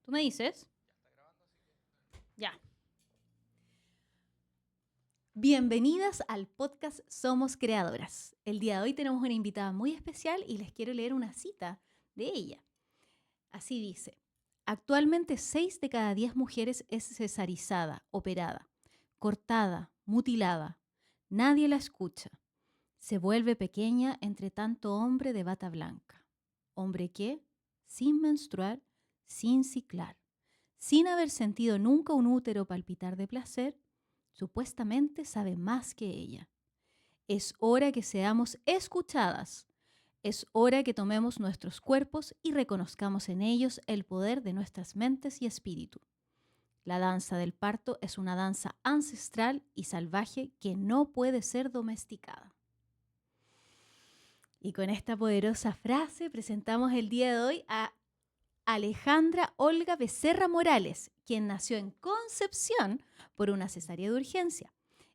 ¿Tú me dices? Ya. Bienvenidas al podcast Somos Creadoras. El día de hoy tenemos una invitada muy especial y les quiero leer una cita de ella. Así dice: actualmente 6 de cada 10 mujeres es cesarizada, operada, cortada, mutilada. Nadie la escucha. Se vuelve pequeña entre tanto hombre de bata blanca. Hombre que, sin menstruar, sin ciclar, sin haber sentido nunca un útero palpitar de placer, supuestamente sabe más que ella. Es hora que seamos escuchadas. Es hora que tomemos nuestros cuerpos y reconozcamos en ellos el poder de nuestras mentes y espíritu. La danza del parto es una danza ancestral y salvaje que no puede ser domesticada. Y con esta poderosa frase presentamos el día de hoy a Alejandra Olga Becerra Morales, quien nació en Concepción por una cesárea de urgencia.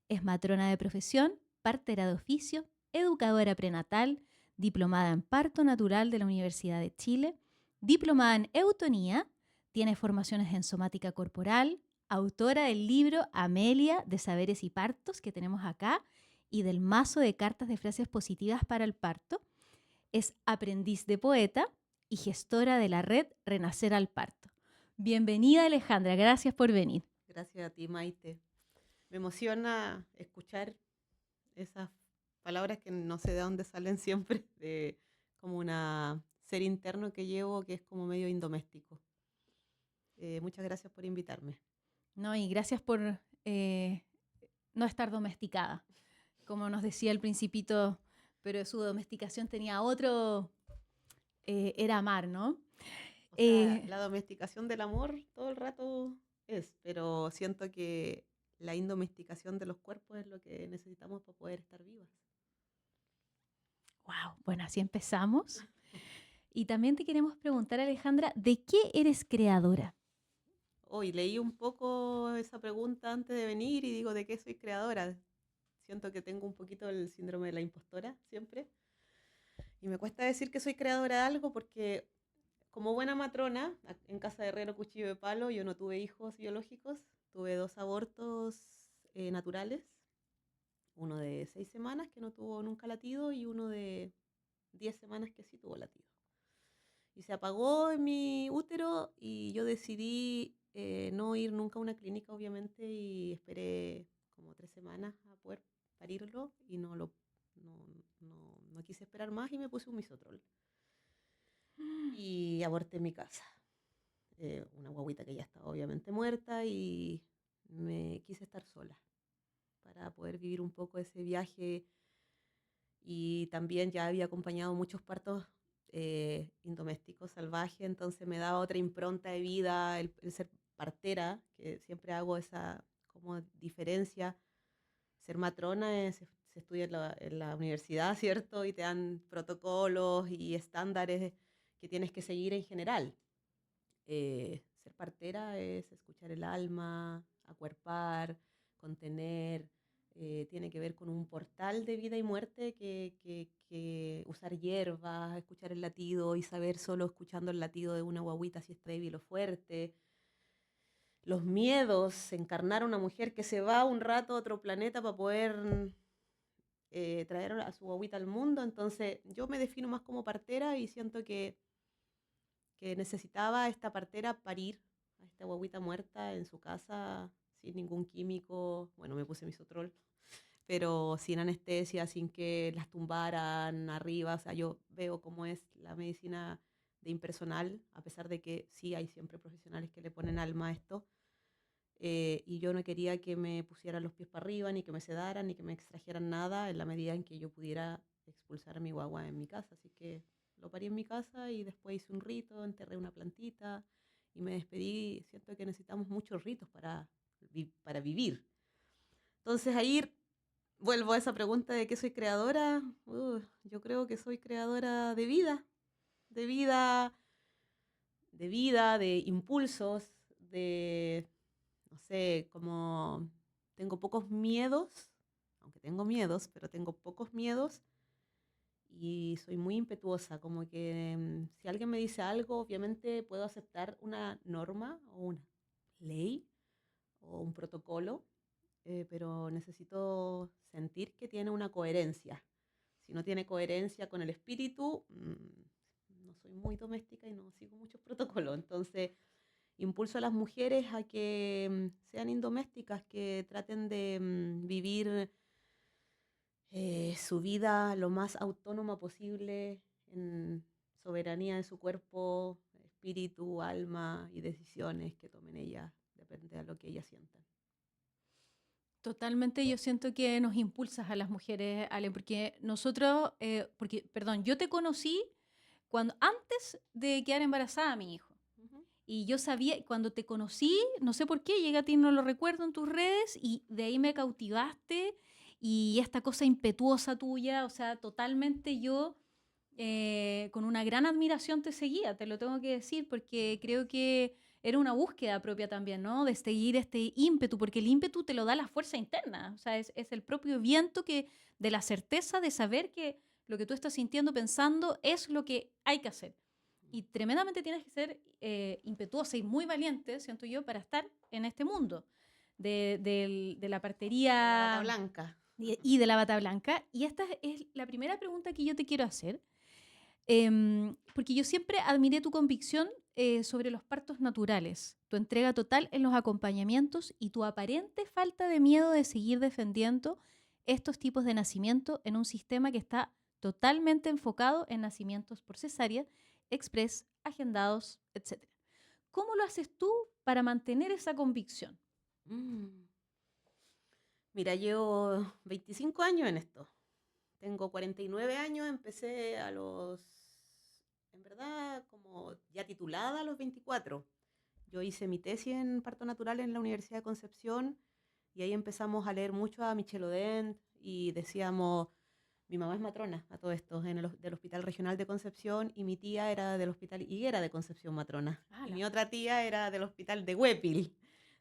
Es matrona de profesión, partera de oficio, educadora prenatal, diplomada en parto natural de la Universidad de Chile, diplomada en eutonía, tiene formaciones en somática corporal, autora del libro Amelia de Saberes y Partos que tenemos acá y del mazo de cartas de frases positivas para el parto. Es aprendiz de poeta y gestora de la red Renacer al Parto. Bienvenida, Alejandra, gracias por venir. Gracias a ti, Maite. Me emociona escuchar esas palabras que no sé de dónde salen siempre, de como un ser interno que llevo que es como medio indoméstico. Muchas gracias por invitarme. No, y gracias por no estar domesticada. Como nos decía el Principito, pero su domesticación tenía otro, era amar, ¿no? O sea, Eh, la domesticación del amor todo el rato es, pero siento que la indomesticación de los cuerpos es lo que necesitamos para poder estar vivas. wow, bueno, así empezamos. Y también te queremos preguntar, Alejandra, ¿de qué eres creadora? Hoy leí un poco esa pregunta antes de venir y digo, ¿de qué soy creadora? Siento que tengo un poquito el síndrome de la impostora siempre. Y me cuesta decir que soy creadora de algo porque como buena matrona, en casa de herrero cuchillo de palo, yo no tuve hijos biológicos, tuve 2 abortos naturales, uno de 6 semanas que no tuvo nunca latido y uno de 10 semanas que sí tuvo latido. Y se apagó en mi útero y yo decidí no ir nunca a una clínica, obviamente, y esperé como 3 semanas a poder parirlo y no, no quise esperar más y me puse un misotrol. Y aborté en mi casa. Una guaguita que ya estaba obviamente muerta y me quise estar sola para poder vivir un poco ese viaje y también ya había acompañado muchos partos indomésticos salvajes, entonces me daba otra impronta de vida el ser partera, que siempre hago esa como diferencia. Ser matrona se estudia en la universidad, ¿cierto? Y te dan protocolos y estándares que tienes que seguir en general. Ser partera es escuchar el alma, acuerpar, contener, tiene que ver con un portal de vida y muerte que usar hierbas, escuchar el latido y saber solo escuchando el latido de una guagüita si está débil o fuerte. Los miedos, encarnar a una mujer que se va un rato a otro planeta para poder traer a su guagüita al mundo. Entonces yo me defino más como partera y siento que necesitaba esta partera parir a esta guaguita muerta en su casa sin ningún químico. Bueno, me puse misotrol, pero sin anestesia, sin que las tumbaran arriba. O sea, yo veo cómo es la medicina de impersonal, a pesar de que sí hay siempre profesionales que le ponen alma a esto. Y yo no quería que me pusieran los pies para arriba, ni que me sedaran, ni que me extrajeran nada en la medida en que yo pudiera expulsar a mi guagua en mi casa. Así que lo parí en mi casa y después hice un rito, enterré una plantita y me despedí. Siento que necesitamos muchos ritos para vivir. Entonces ahí vuelvo a esa pregunta de qué soy creadora. Yo creo que soy creadora de vida, de impulsos, no sé, como tengo pocos miedos, aunque tengo miedos, pero tengo pocos miedos y soy muy impetuosa, como que si alguien me dice algo, obviamente puedo aceptar una norma o una ley o un protocolo, pero necesito sentir que tiene una coherencia. Si no tiene coherencia con el espíritu, no soy muy doméstica y no sigo muchos protocolos. Entonces, impulso a las mujeres a que sean indomésticas, que traten de vivir su vida lo más autónoma posible, en soberanía de su cuerpo, espíritu, alma y decisiones que tomen ellas, depende de lo que ellas sientan. Totalmente, yo siento que nos impulsas a las mujeres, Ale, porque nosotros, perdón, yo te conocí antes de quedar embarazada a mi hijo. Ujú. Y yo sabía, cuando te conocí, no sé por qué, llegué a ti, no lo recuerdo, en tus redes, y de ahí me cautivaste, y esta cosa impetuosa tuya, o sea, totalmente yo con una gran admiración te seguía, te lo tengo que decir, porque creo que era una búsqueda propia también, ¿no? De seguir este ímpetu, porque el ímpetu te lo da la fuerza interna, o sea, es el propio viento de la certeza de saber que lo que tú estás sintiendo, pensando, es lo que hay que hacer. Y tremendamente tienes que ser impetuosa y muy valiente, siento yo, para estar en este mundo de la De la bata partería blanca. y de la bata blanca. Y esta es la primera pregunta que yo te quiero hacer, porque yo siempre admiré tu convicción sobre los partos naturales, tu entrega total en los acompañamientos y tu aparente falta de miedo de seguir defendiendo estos tipos de nacimiento en un sistema que está totalmente enfocado en nacimientos por cesárea, express, agendados, etc. ¿Cómo lo haces tú para mantener esa convicción? Mm. Mira, llevo 25 años en esto. Tengo 49 años, empecé en verdad, como ya titulada a los 24. Yo hice mi tesis en parto natural en la Universidad de Concepción y ahí empezamos a leer mucho a Michel Odent y decíamos, mi mamá es matrona a todo esto, del Hospital Regional de Concepción, y mi tía era del Hospital Higuera de Concepción matrona. Y mi otra tía era del Hospital de Huépil.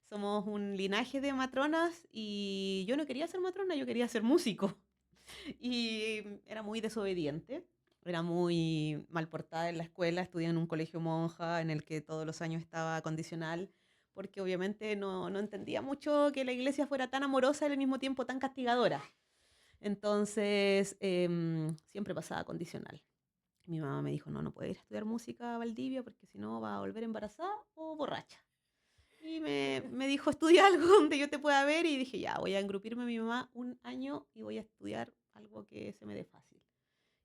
Somos un linaje de matronas y yo no quería ser matrona, yo quería ser músico. Y era muy desobediente, era muy mal portada en la escuela, estudié en un colegio monja en el que todos los años estaba condicional, porque obviamente no entendía mucho que la iglesia fuera tan amorosa y al mismo tiempo tan castigadora. Entonces, siempre pasaba condicional. Mi mamá me dijo, no puede ir a estudiar música a Valdivia porque si no va a volver embarazada o borracha. Y me dijo, estudia algo donde yo te pueda ver, y dije, ya, voy a engrupirme a mi mamá un año y voy a estudiar algo que se me dé fácil.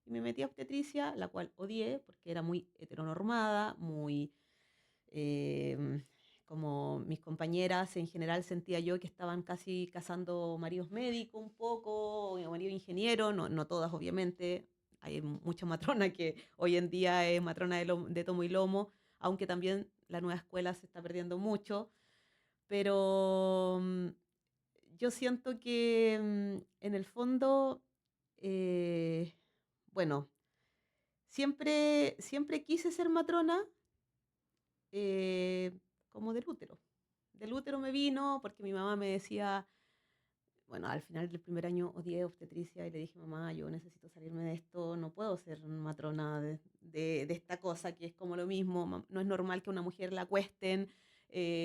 Y me metí a obstetricia, la cual odié porque era muy heteronormada, muy como mis compañeras en general sentía yo que estaban casi casando maridos médicos un poco, o maridos ingenieros, no todas obviamente. Hay mucha matrona que hoy en día es matrona de tomo y lomo, aunque también la nueva escuela se está perdiendo mucho. Pero yo siento que en el fondo, eh, bueno, siempre quise ser matrona, eh, como del útero. Del útero me vino porque mi mamá me decía, bueno, al final del primer año odié obstetricia y le dije, mamá, yo necesito salirme de esto, no puedo ser matrona de esta cosa que es como lo mismo, no es normal que una mujer la acuesten,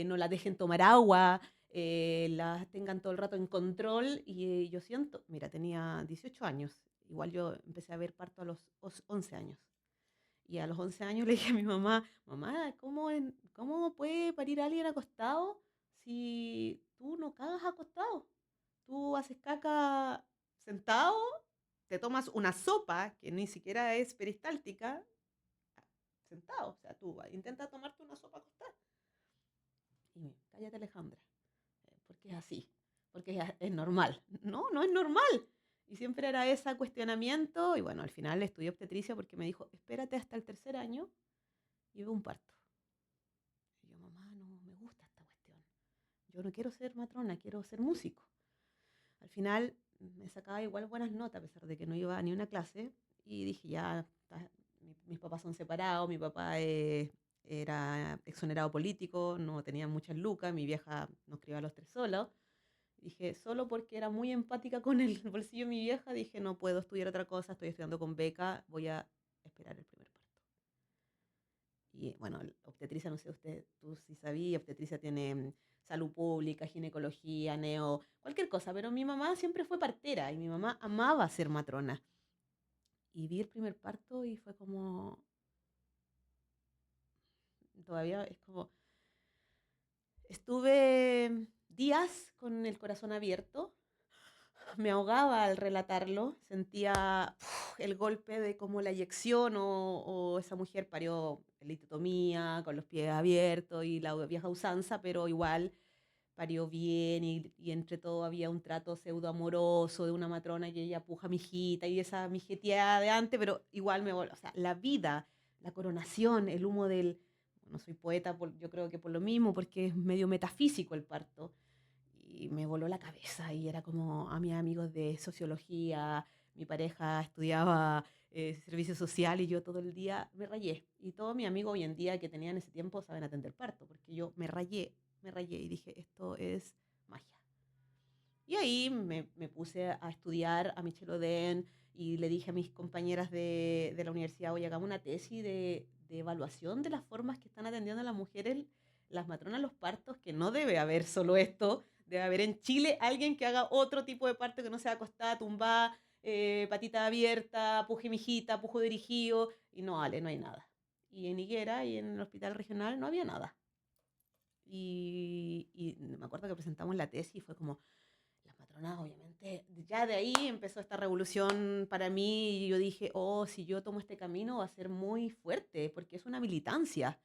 no la dejen tomar agua, la tengan todo el rato en control, y yo siento, mira, tenía 18 años, igual yo empecé a ver parto a los 11 años. Y a los 11 años le dije a mi mamá, mamá, ¿cómo puede parir alguien acostado si tú no cagas acostado? Tú haces caca sentado, te tomas una sopa que ni siquiera es peristáltica, sentado. O sea, tú intenta tomarte una sopa acostada. Y cállate, Alejandra, porque es así, porque es normal. No es normal. Y siempre era ese cuestionamiento, y bueno, al final estudié obstetricia porque me dijo, espérate hasta el tercer año y ve un parto. Y yo, mamá, no me gusta esta cuestión. Yo no quiero ser matrona, quiero ser músico. Al final me sacaba igual buenas notas a pesar de que no iba a ni una clase, y dije, ya, mis papás son separados, mi papá era exonerado político, no tenía muchas lucas, mi vieja nos crió a los tres solos, Dije, solo porque era muy empática con el bolsillo de mi vieja, dije, no puedo estudiar otra cosa, estoy estudiando con beca, voy a esperar el primer parto. Y bueno, obstetricia, no sé usted, tú sí sabías, obstetricia tiene salud pública, ginecología, neo, cualquier cosa, pero mi mamá siempre fue partera y mi mamá amaba ser matrona. Y vi el primer parto y fue como, todavía es como, estuve días con el corazón abierto, me ahogaba al relatarlo, sentía el golpe de como la eyección o esa mujer parió litotomía, con los pies abiertos y la vieja usanza, pero igual parió bien y entre todo había un trato pseudo amoroso de una matrona que ella puja a mi hijita y esa mijeteada de antes, pero igual o sea, la vida, la coronación, el humo del, no soy poeta, yo creo que por lo mismo, porque es medio metafísico el parto, y me voló la cabeza y era como a mis amigos de sociología, mi pareja estudiaba servicio social y yo todo el día me rayé. Y todos mis amigos hoy en día que tenían ese tiempo saben atender parto, porque yo me rayé y dije, esto es magia. Y ahí me puse a estudiar a Michel Oden y le dije a mis compañeras de la universidad, oye, hagamos una tesis de evaluación de las formas que están atendiendo a las mujeres, las matronas, los partos, que no debe haber solo esto, debe haber en Chile alguien que haga otro tipo de parto que no sea acostada, tumbada, patita abierta, puje mijita, pujo dirigido, y no, vale, no hay nada. Y en Higuera y en el hospital regional no había nada. Y me acuerdo que presentamos la tesis y fue como, las matronas, obviamente, ya de ahí empezó esta revolución para mí y yo dije, oh, si yo tomo este camino va a ser muy fuerte porque es una militancia.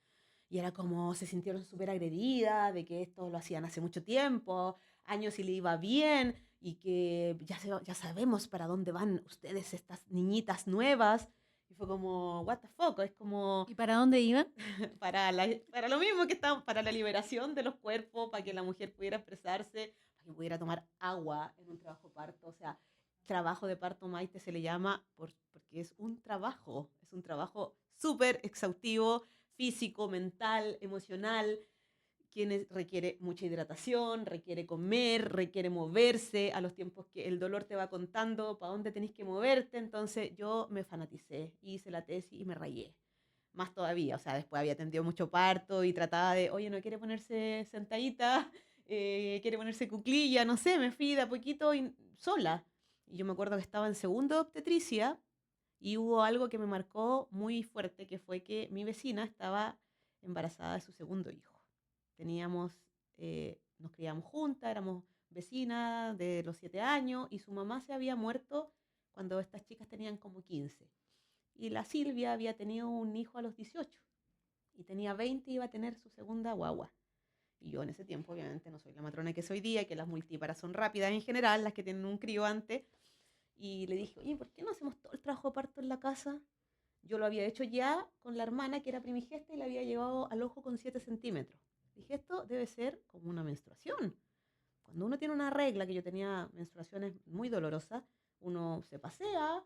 Y era como se sintieron súper agredidas de que esto lo hacían hace mucho tiempo, años y le iba bien y que ya sabemos para dónde van ustedes, estas niñitas nuevas. Y fue como, what the fuck, es como ¿Y para dónde iban? para lo mismo que estaban, para la liberación de los cuerpos, para que la mujer pudiera expresarse, para que pudiera tomar agua en un trabajo parto. O sea, trabajo de parto, Maite, se le llama porque es un trabajo súper exhaustivo, físico, mental, emocional, quien requiere mucha hidratación, requiere comer, requiere moverse a los tiempos que el dolor te va contando para dónde tenés que moverte. Entonces yo me fanaticé, hice la tesis y me rayé más todavía, o sea, después había atendido mucho parto y trataba de, oye, no quiere ponerse sentadita, quiere ponerse cuclilla, no sé, me fui de a poquito sola. Y yo me acuerdo que estaba en segundo de obstetricia y hubo algo que me marcó muy fuerte, que fue que mi vecina estaba embarazada de su segundo hijo. Teníamos, nos criamos juntas, éramos vecinas de los 7 años y su mamá se había muerto cuando estas chicas tenían como 15. Y la Silvia había tenido un hijo a los 18 y tenía 20 y iba a tener su segunda guagua. Y yo en ese tiempo, obviamente, no soy la matrona que soy hoy día, que las multíparas son rápidas en general, las que tienen un crío antes. Y le dije, oye, ¿por qué no hacemos todo el trabajo de parto en la casa? Yo lo había hecho ya con la hermana, que era primigesta, y la había llevado al ojo con 7 centímetros. Dije, esto debe ser como una menstruación. Cuando uno tiene una regla, que yo tenía menstruaciones muy dolorosas, uno se pasea,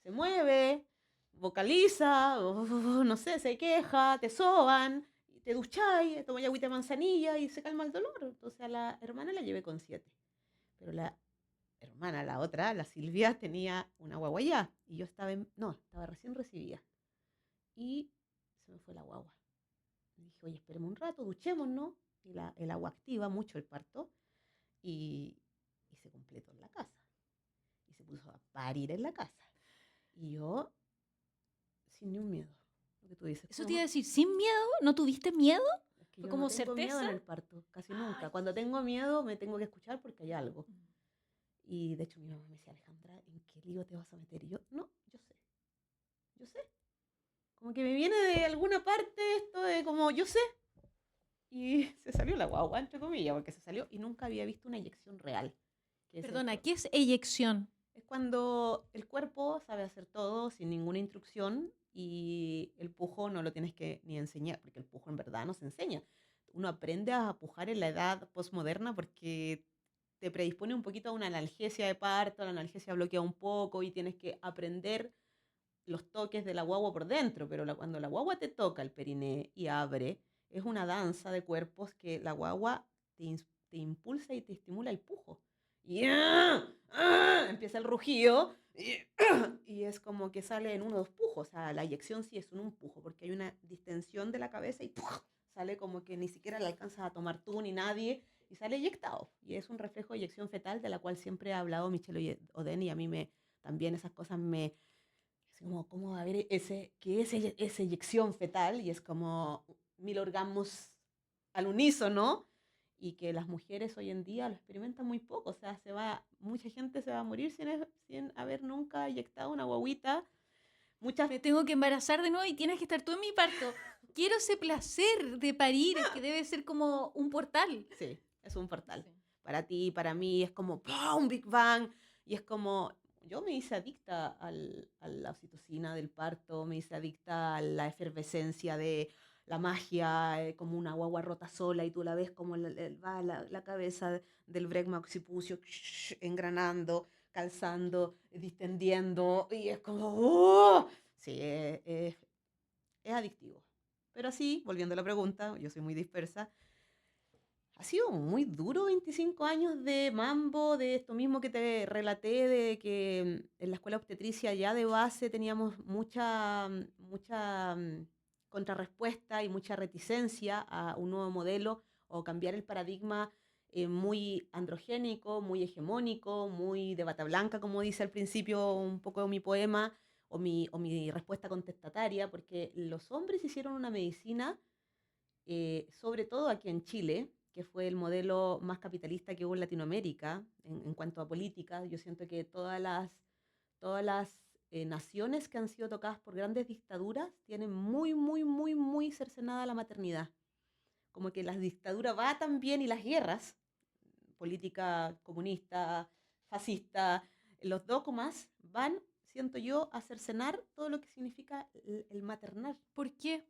se mueve, vocaliza, no sé, se queja, te soban, te ducháis, tomáis agüita de manzanilla y se calma el dolor. Entonces a la hermana la llevé con 7. Pero la hermana, la otra, la Silvia, tenía una guagua ya. Y yo estaba recién recibida. Y se me fue la guagua. Y dije, oye, esperemos un rato, duchémonos. Y el agua activa mucho el parto. Y, y se completó en la casa. Y se puso a parir en la casa. Y yo sin ni un miedo. Lo que tú dices, Eso te iba a decir, ¿sin miedo? ¿No tuviste miedo? es que ¿Fue yo no como tengo miedo en certeza? el parto, casi nunca. Ay, Cuando tengo miedo me tengo que escuchar porque hay algo. Y de hecho mi mamá me decía, Alejandra, ¿en qué lío te vas a meter? Y yo, no, yo sé. Como que me viene de alguna parte esto de como, yo sé. Y se salió la guagua, entre comillas, porque se salió y nunca había visto una eyección real. Que es perdona, esto. ¿qué es eyección? Es cuando el cuerpo sabe hacer todo sin ninguna instrucción y el pujo no lo tienes que ni enseñar, porque el pujo en verdad no se enseña. Uno aprende a pujar en la edad postmoderna porque te predispone un poquito a una analgesia de parto, la analgesia bloquea un poco y tienes que aprender los toques de la guagua por dentro, pero cuando la guagua te toca el periné y abre, es una danza de cuerpos que la guagua te impulsa y te estimula el pujo. Y empieza el rugido y es como que sale en uno o dos pujos. O sea, la eyección sí es un pujo, porque hay una distensión de la cabeza y sale como que ni siquiera le alcanzas a tomar tú ni nadie y sale eyectado. Y es un reflejo de eyección fetal de la cual siempre ha hablado Michelle Oden y a mí también esas cosas me... Es como, ¿cómo va a haber esa eyección fetal? Y es como 1000 orgasmos al unísono y que las mujeres hoy en día lo experimentan muy poco. O sea, mucha gente se va a morir sin haber nunca eyectado una guagüita. Me tengo que embarazar de nuevo y tienes que estar tú en mi parto. Quiero ese placer de parir, que debe ser como un portal. Sí, es un portal. Sí. Para ti, para mí, es como ¡pum! Big Bang. Y es como, yo me hice adicta a la oxitocina del parto, me hice adicta a la efervescencia de la magia, como una guagua rota sola y tú la ves como va la cabeza del bregma occipucio engranando, calzando, distendiendo y es como ¡oh! Sí, es adictivo. Pero así, volviendo a la pregunta, yo soy muy dispersa. Ha sido muy duro 25 años de mambo, de esto mismo que te relaté, de que en la escuela obstetricia ya de base teníamos mucha contrarrespuesta y mucha reticencia a un nuevo modelo o cambiar el paradigma muy androgénico, muy hegemónico, muy de bata blanca, como dice al principio un poco mi poema o mi respuesta contestataria, porque los hombres hicieron una medicina sobre todo aquí en Chile, que fue el modelo más capitalista que hubo en Latinoamérica en cuanto a política. Yo siento que todas las naciones que han sido tocadas por grandes dictaduras tienen muy, muy, muy, muy cercenada la maternidad. Como que las dictaduras va también y las guerras, política comunista, fascista, los dogmas van, siento yo, a cercenar todo lo que significa el maternar. ¿Por qué?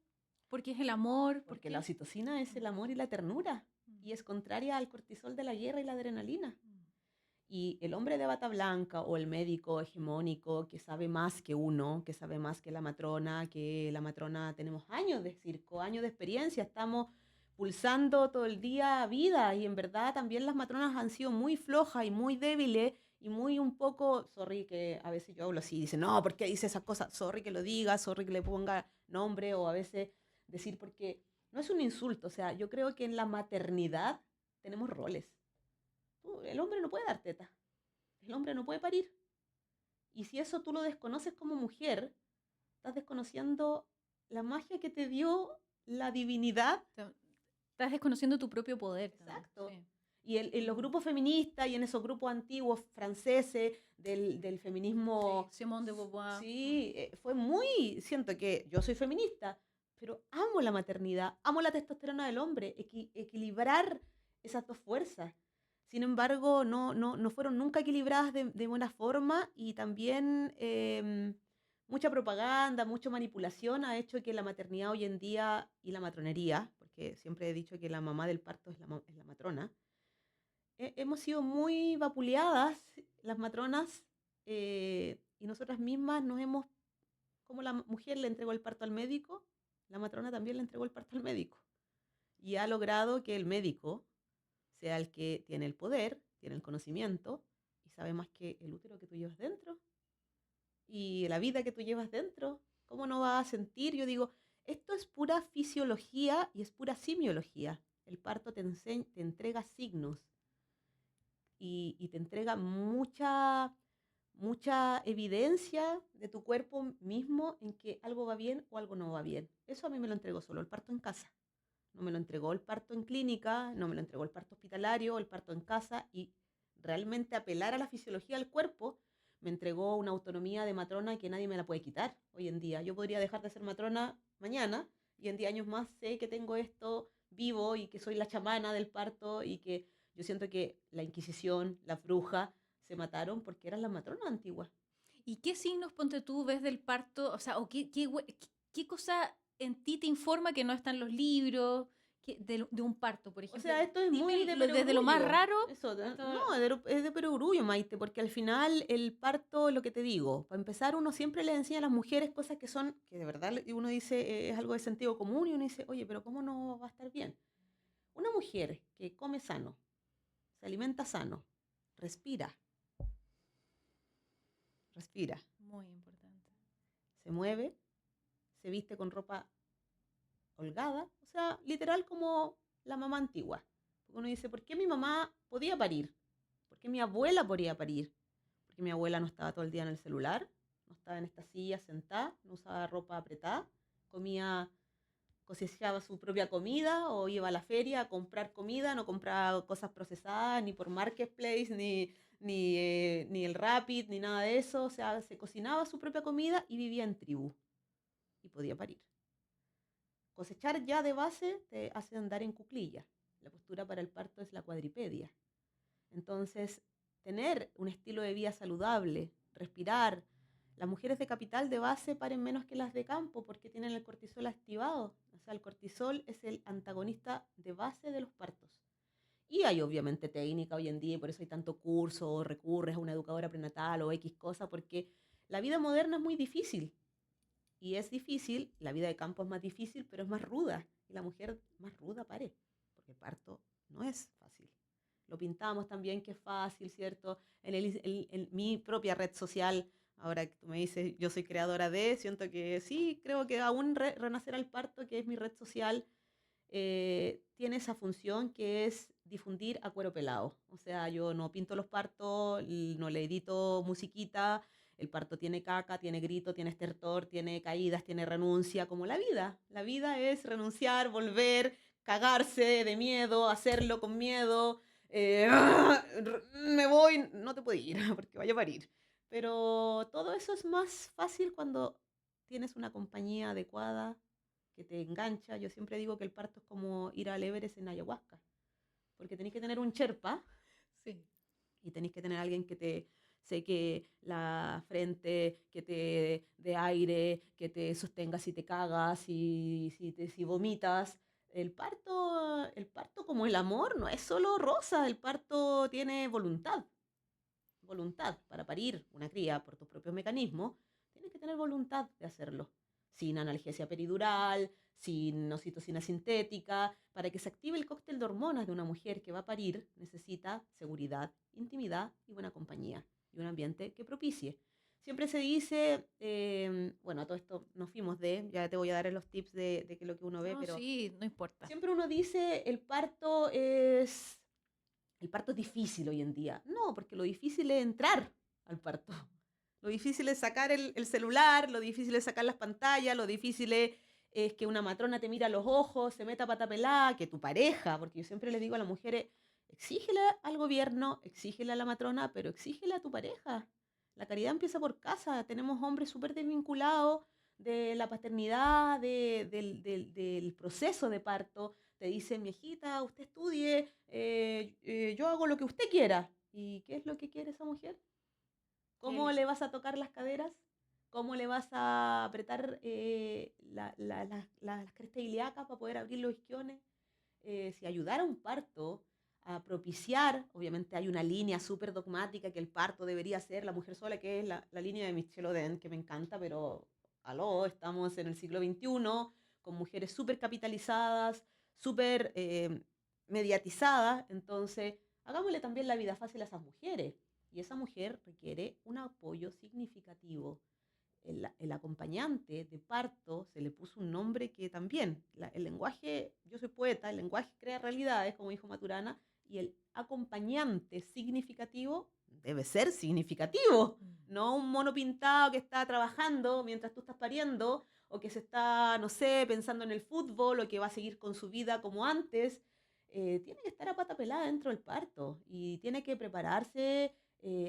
Porque es el amor. Porque la oxitocina es el amor y la ternura y es contraria al cortisol de la guerra y la adrenalina. Y el hombre de bata blanca o el médico hegemónico que sabe más que uno, que sabe más que la matrona tenemos años de circo, años de experiencia, estamos pulsando todo el día vida y en verdad también las matronas han sido muy flojas y muy débiles y muy un poco, sorry que a veces yo hablo así, dice, no, ¿por qué dice esas cosas? Sorry que lo diga, sorry que le ponga nombre o a veces decir porque no es un insulto, o sea, yo creo que en la maternidad tenemos roles. El hombre no puede dar teta, el hombre no puede parir. Y si eso tú lo desconoces como mujer, estás desconociendo la magia que te dio la divinidad. Estás desconociendo tu propio poder. Exacto. Sí. Y en los grupos feministas y en esos grupos antiguos franceses del feminismo... Sí, Simone de Beauvoir. Sí, siento que yo soy feminista, pero amo la maternidad, amo la testosterona del hombre, equilibrar esas dos fuerzas. Sin embargo, no fueron nunca equilibradas de buena forma y también mucha propaganda, mucha manipulación ha hecho que la maternidad hoy en día y la matronería, porque siempre he dicho que la mamá del parto es la matrona, hemos sido muy vapuleadas las matronas y nosotras mismas como la mujer le entregó el parto al médico, la matrona también le entregó el parto al médico y ha logrado que el médico sea el que tiene el poder, tiene el conocimiento y sabe más que el útero que tú llevas dentro y la vida que tú llevas dentro. ¿Cómo no vas a sentir? Yo digo, esto es pura fisiología y es pura simiología. El parto te entrega signos y te entrega mucha evidencia de tu cuerpo mismo en que algo va bien o algo no va bien. Eso a mí me lo entregó solo el parto en casa. No me lo entregó el parto en clínica, no me lo entregó el parto hospitalario, el parto en casa y realmente apelar a la fisiología del cuerpo me entregó una autonomía de matrona que nadie me la puede quitar hoy en día. Yo podría dejar de ser matrona mañana y en 10 años más sé que tengo esto vivo y que soy la chamana del parto y que yo siento que la Inquisición, la bruja, se mataron porque eran las matronas antiguas. ¿Y qué signos, ponte tú, ves del parto? O sea, ¿qué cosa en ti te informa que no está en los libros de un parto, por ejemplo? O sea, esto es muy de perogrullo. Desde lo más raro. Eso, no, es de perogrullo, Maite, porque al final el parto, lo que te digo, para empezar uno siempre le enseña a las mujeres cosas que de verdad uno dice es algo de sentido común y uno dice, oye, pero ¿cómo no va a estar bien? Una mujer que come sano, se alimenta sano, respira, respira, Muy importante. se mueve, se viste con ropa holgada, o sea, literal como la mamá antigua. Uno dice, ¿por qué mi mamá podía parir? ¿Por qué mi abuela podía parir? Porque mi abuela no estaba todo el día en el celular, no estaba en esta silla sentada, no usaba ropa apretada, comía, cosechaba su propia comida o iba a la feria a comprar comida, no compraba cosas procesadas ni por Marketplace, ni el Rapid, ni nada de eso. O sea, se cocinaba su propia comida y vivía en tribu y podía parir. Cosechar ya de base te hace andar en cuclillas. La postura para el parto es la cuadripedia. Entonces, tener un estilo de vida saludable, respirar. Las mujeres de capital de base paren menos que las de campo porque tienen el cortisol activado. O sea, el cortisol es el antagonista de base de los partos. Y hay obviamente técnica hoy en día, y por eso hay tanto curso, o recurres a una educadora prenatal o X cosa, porque la vida moderna es muy difícil. Y es difícil, la vida de campo es más difícil, pero es más ruda. Y la mujer más ruda pare, porque el parto no es fácil. Lo pintamos también que es fácil, ¿cierto? En mi propia red social, ahora que tú me dices, yo soy creadora de, siento que sí, creo que aún Renacer al Parto, que es mi red social, tiene esa función que es difundir a cuero pelado. O sea, yo no pinto los partos, no le edito musiquita, el parto tiene caca, tiene grito, tiene estertor, tiene caídas, tiene renuncia, como la vida. La vida es renunciar, volver, cagarse de miedo, hacerlo con miedo. Me voy, no te puedo ir porque vaya a parir. Pero todo eso es más fácil cuando tienes una compañía adecuada que te engancha. Yo siempre digo que el parto es como ir al Everest en ayahuasca, porque tenéis que tener un Sherpa Sí. y tenéis que tener alguien que te seque la frente, que te dé aire, que te sostenga si te cagas, si vomitas. El parto, como el amor, no es solo rosa, el parto tiene voluntad. Voluntad para parir una cría por tus propios mecanismos, tienes que tener voluntad de hacerlo. Sin analgesia peridural, sin oxitocina sintética. Para que se active el cóctel de hormonas de una mujer que va a parir, necesita seguridad, intimidad y buena compañía. Y un ambiente que propicie. Siempre se dice, bueno, a todo esto nos fuimos ya te voy a dar los tips de que lo que uno ve, No, pero sí, no importa. siempre uno dice el parto es difícil hoy en día. No, porque lo difícil es entrar al parto. Lo difícil es sacar el celular, lo difícil es sacar las pantallas, lo difícil es que una matrona te mira a los ojos, se meta pata pelada, que tu pareja, porque yo siempre les digo a las mujeres, exígele al gobierno, exígele a la matrona, pero exígele a tu pareja. La caridad empieza por casa. Tenemos hombres súper desvinculados de la paternidad, del proceso de parto. Te dicen, viejita, usted estudie, yo hago lo que usted quiera. ¿Y qué es lo que quiere esa mujer? ¿Cómo le vas a tocar las caderas? ¿Cómo le vas a apretar las crestas ilíacas para poder abrir los isquiones? Si ayudar a un parto a propiciar, obviamente hay una línea súper dogmática que el parto debería ser la mujer sola, que es la línea de Michelle Oden, que me encanta, pero aló, estamos en el siglo XXI, con mujeres súper capitalizadas, súper mediatizadas, entonces hagámosle también la vida fácil a esas mujeres. Y esa mujer requiere un apoyo significativo. El acompañante de parto se le puso un nombre que también, el lenguaje, yo soy poeta, el lenguaje crea realidades, como dijo Maturana, y el acompañante significativo debe ser significativo, no un mono pintado que está trabajando mientras tú estás pariendo, o que se está, no sé, pensando en el fútbol, o que va a seguir con su vida como antes. Tiene que estar a pata pelada dentro del parto, y tiene que prepararse,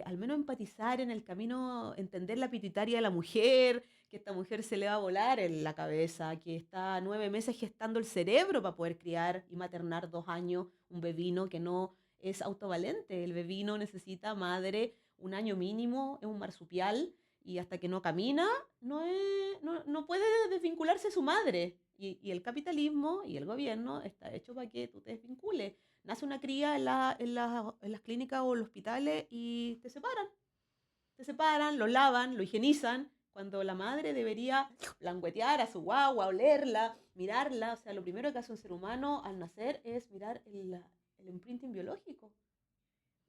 al menos empatizar en el camino, entender la pituitaria de la mujer, que esta mujer se le va a volar en la cabeza, que está 9 meses gestando el cerebro para poder criar y maternar 2 años un bebino que no es autovalente. El bebino necesita madre 1 año mínimo, es un marsupial, y hasta que no camina, no puede desvincularse de su madre. Y el capitalismo y el gobierno está hecho para que tú te desvincules. Nace una cría en las clínicas o en los hospitales y te separan. Te separan, lo lavan, lo higienizan, cuando la madre debería languetear a su guagua, olerla, mirarla. O sea, lo primero que hace un ser humano al nacer es mirar el imprinting biológico.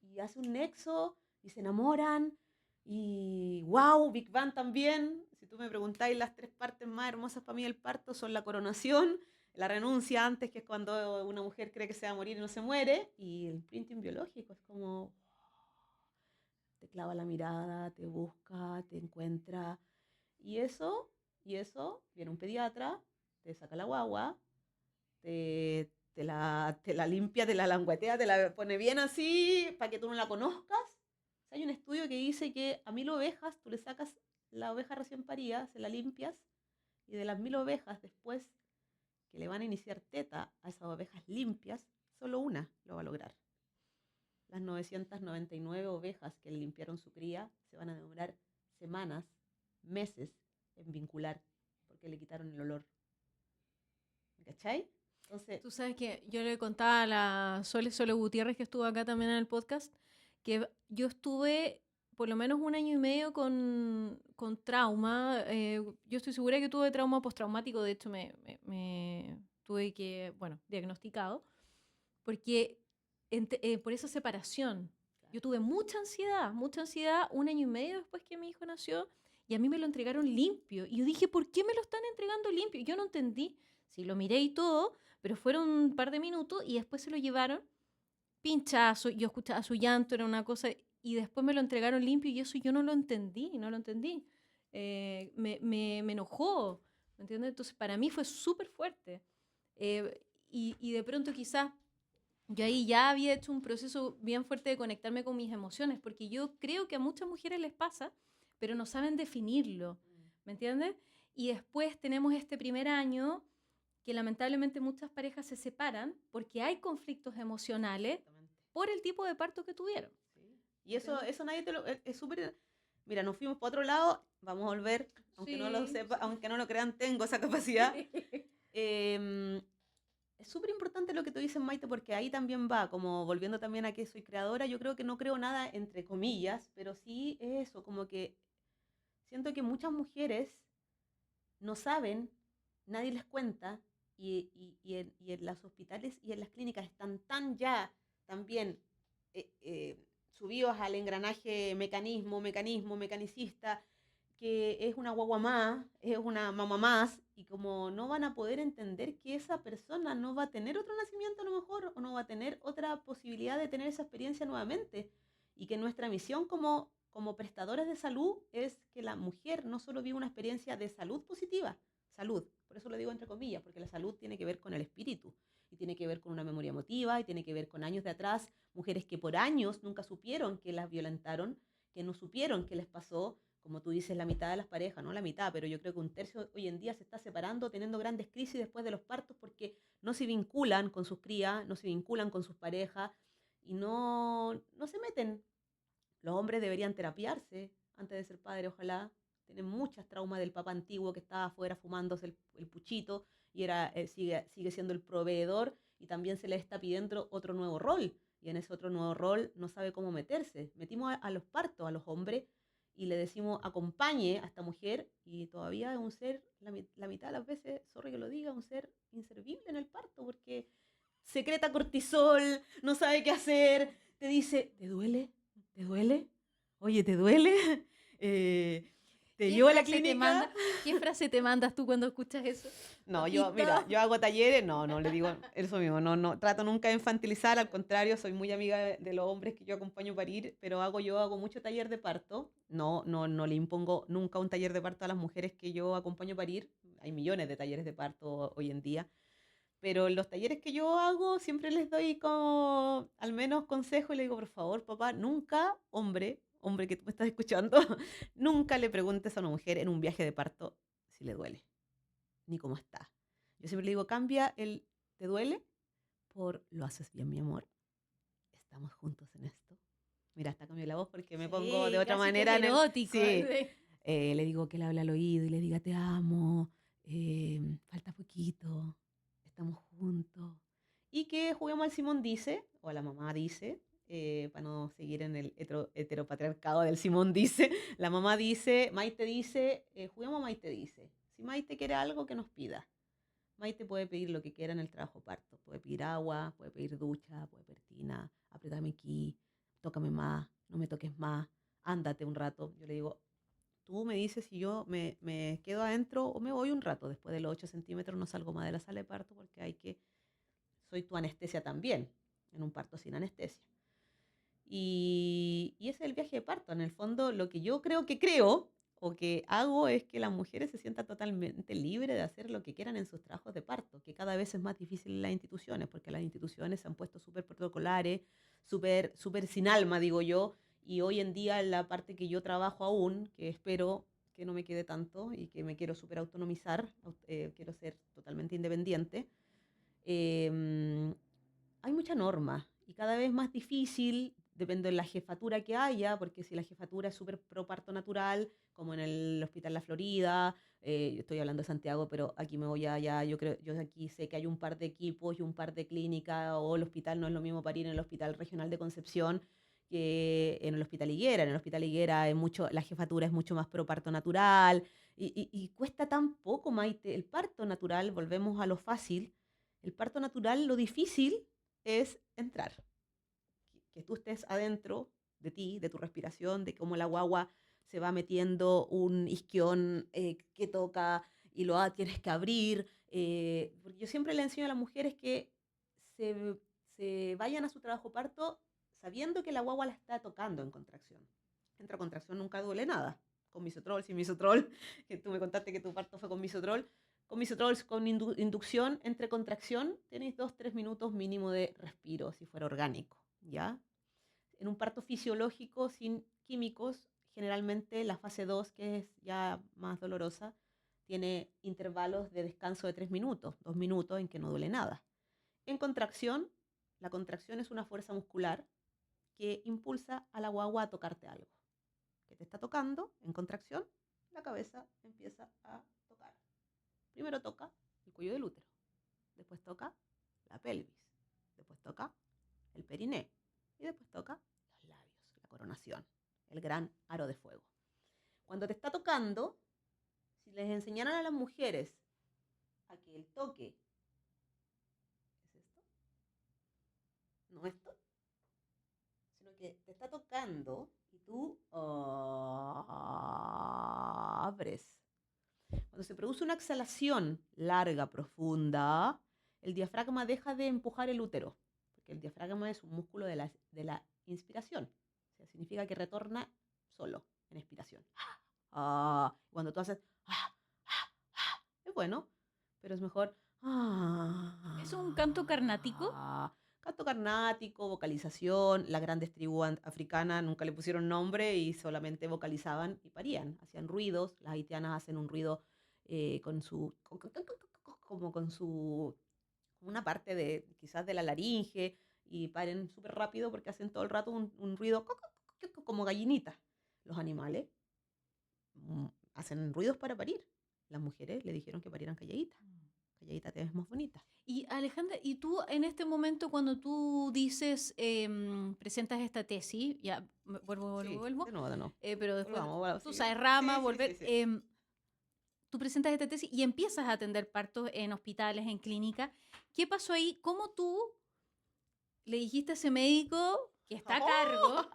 y hace un nexo y se enamoran y wow, Big Bang también. Si tú me preguntáis, las 3 partes más hermosas para mí del parto son la coronación, la renuncia antes, que es cuando una mujer cree que se va a morir y no se muere, y el imprinting biológico, es como te clava la mirada, te busca, te encuentra, y eso, viene un pediatra, te saca la guagua, te la limpia, te la languetea, te la pone bien así para que tú no la conozcas. O sea, hay un estudio que dice que a 1.000 ovejas tú le sacas la oveja recién parida, se la limpias, y de las 1.000 ovejas después que le van a iniciar teta a esas ovejas limpias, solo una lo va a lograr. Las 999 ovejas que le limpiaron su cría se van a demorar semanas, meses en vincular, porque le quitaron el olor. ¿Cachai? Entonces, Tú sabes que yo le contaba a la Sole Gutiérrez, que estuvo acá también en el podcast, que yo estuve por lo menos 1 año y medio con trauma. Yo estoy segura que tuve trauma postraumático, de hecho me tuve que, bueno, diagnosticado, porque por esa separación. Yo tuve mucha ansiedad 1 año y medio después que mi hijo nació, y a mí me lo entregaron limpio. Y yo dije, ¿por qué me lo están entregando limpio? Yo no entendí. Sí, lo miré y todo, pero fueron un par de minutos y después se lo llevaron pinchazo. Yo escuchaba su llanto, era una cosa, y después me lo entregaron limpio y eso yo no lo entendí, no lo entendí. Me enojó, ¿me entiendes? Entonces para mí fue súper fuerte. Y de pronto quizás yo ahí ya había hecho un proceso bien fuerte de conectarme con mis emociones, porque yo creo que a muchas mujeres les pasa, pero no saben definirlo, ¿me entiendes? Y después tenemos este primer año que lamentablemente muchas parejas se separan porque hay conflictos emocionales exactamente. por el tipo de parto que tuvieron. Sí. Y eso nadie te lo... Es súper... Mira, nos fuimos para otro lado, vamos a volver, aunque no lo Sí, sepa, sí. aunque no lo crean, tengo esa capacidad. Eh, es súper importante lo que tú dices, Maite, porque ahí también va, como volviendo también a que soy creadora, yo creo que no creo nada entre comillas, pero sí es eso, como que siento que muchas mujeres no saben, nadie les cuenta, y en los hospitales y en las clínicas están tan ya también subidos al engranaje mecanicista, que es una guagua más, es una mamá más, y como no van a poder entender que esa persona no va a tener otro nacimiento a lo mejor, o no va a tener otra posibilidad de tener esa experiencia nuevamente, y que nuestra misión como prestadores de salud es que la mujer no solo viva una experiencia de salud positiva, salud, por eso lo digo entre comillas, porque la salud tiene que ver con el espíritu, y tiene que ver con una memoria emotiva, y tiene que ver con años de atrás, mujeres que por años nunca supieron que las violentaron, que no supieron qué les pasó, como tú dices, la mitad de las parejas, no la mitad, pero yo creo que un tercio hoy en día se está separando, teniendo grandes crisis después de los partos, porque no se vinculan con sus crías, no se vinculan con sus parejas, y no se meten. Los hombres deberían terapiarse antes de ser padres, ojalá. Tienen muchas traumas del papá antiguo que estaba afuera fumándose el puchito, y sigue siendo el proveedor, y también se le está pidiendo otro nuevo rol, y en ese otro nuevo rol no sabe cómo meterse. Metimos a los partos a los hombres y le decimos acompañe a esta mujer, y todavía es un ser, la mitad de las veces, sorry que lo diga, un ser inservible en el parto, porque secreta cortisol, no sabe qué hacer, te dice, ¿te duele? ¿Te duele? Oye, ¿te duele? Eh, te ¿Qué llevo a la frase te clínica. manda, qué frase te mandas tú cuando escuchas eso? No, Papito. mira, yo hago talleres, no le digo eso mismo, no, trato nunca de infantilizar, al contrario, soy muy amiga de los hombres que yo acompaño a parir, pero hago mucho taller de parto, no le impongo nunca un taller de parto a las mujeres que yo acompaño a parir, hay millones de talleres de parto hoy en día, pero en los talleres que yo hago siempre les doy como al menos consejo, y le digo, por favor, papá, nunca, hombre que tú me estás escuchando, nunca le preguntes a una mujer en un viaje de parto si le duele, ni cómo está. Yo siempre le digo, cambia el ¿te duele? Por ¿lo haces bien, mi amor? ¿Estamos juntos en esto? Mira, hasta cambié la voz porque me pongo de Sí, otra casi que es manera en el... erótico. Sí, le digo que le hable al oído y le diga te amo, falta poquito, estamos juntos. Y que juguemos al Simón dice, o a la mamá dice, para no seguir en el heteropatriarcado del Simón dice, la mamá dice, Maite dice, juguemos Maite dice. Si Maite quiere algo, que nos pida. Maite puede pedir lo que quiera en el trabajo parto. Puede pedir agua, puede pedir ducha, puede pedir tina, apretarme aquí, tócame más, no me toques más, ándate un rato. Yo le digo, tú me dices si yo me quedo adentro o me voy un rato. Después de los 8 centímetros no salgo más de la sala de parto porque soy tu anestesia también, en un parto sin anestesia. Y ese es el viaje de parto. En el fondo, lo que yo creo o que hago es que las mujeres se sientan totalmente libres de hacer lo que quieran en sus trabajos de parto, que cada vez es más difícil en las instituciones, porque las instituciones se han puesto súper protocolares, súper sin alma, digo yo, y hoy en día en la parte que yo trabajo aún, que espero que no me quede tanto y que me quiero súper autonomizar, quiero ser totalmente independiente, eh, hay mucha norma y cada vez más difícil, depende de la jefatura que haya, porque si la jefatura es súper pro parto natural, como en el Hospital La Florida, yo estoy hablando de Santiago, pero aquí me voy allá, yo aquí sé que hay un par de equipos y un par de clínicas, o el hospital no es lo mismo parir en el Hospital Regional de Concepción que en el Hospital Higuera. En el Hospital Higuera la jefatura es mucho más pro parto natural, y cuesta tan poco, Maite, el parto natural, volvemos a lo fácil, el parto natural, lo difícil es entrar, que tú estés adentro de ti, de tu respiración, de cómo la guagua se va metiendo un isquión que toca y tienes que abrir. Porque yo siempre le enseño a las mujeres que se vayan a su trabajo parto sabiendo que la guagua la está tocando en contracción. Entra contracción nunca duele nada. Con misotrol, sin misotrol, que tú me contaste que tu parto fue con misotrol. Con misotrol, con inducción, entre contracción, tenéis 2-3 minutos mínimo de respiro, si fuera orgánico, ¿ya? En un parto fisiológico sin químicos, generalmente la fase 2, que es ya más dolorosa, tiene intervalos de descanso de 3 minutos, 2 minutos en que no duele nada. En contracción, la contracción es una fuerza muscular que impulsa a la guagua a tocarte algo. Que te está tocando, en contracción, la cabeza empieza a tocar. Primero toca el cuello del útero, después toca la pelvis, después toca el periné y después toca los labios, la coronación, el gran aro de fuego. Cuando te está tocando, si les enseñaran a las mujeres a que el toque es esto, no esto, sino que te está tocando y tú abres. Cuando se produce una exhalación larga, profunda, el diafragma deja de empujar el útero, porque el diafragma es un músculo de la inspiración. O sea, significa que retorna solo en expiración. Cuando tú haces, es bueno, pero es mejor. ¿Es un canto carnático? Canto carnático, vocalización. Las grandes tribus africanas nunca le pusieron nombre y solamente vocalizaban y parían. Hacían ruidos. Las haitianas hacen un ruido como con una parte de quizás de la laringe, y paren súper rápido porque hacen todo el rato un ruido como gallinita. Los animales hacen ruidos para parir. Las mujeres le dijeron que parieran calladita. Calladita te ves más bonita. Y Alejandra, ¿y tú en este momento cuando tú dices, presentas esta tesis, ya vuelvo, Sí, vuelvo, de nuevo. pero después Volvamos, tú sí. sabes, rama, Sí, volver, sí. tú presentas esta tesis y empiezas a atender partos en hospitales, en clínicas. ¿Qué pasó ahí? ¿Cómo tú le dijiste a ese médico que está a cargo?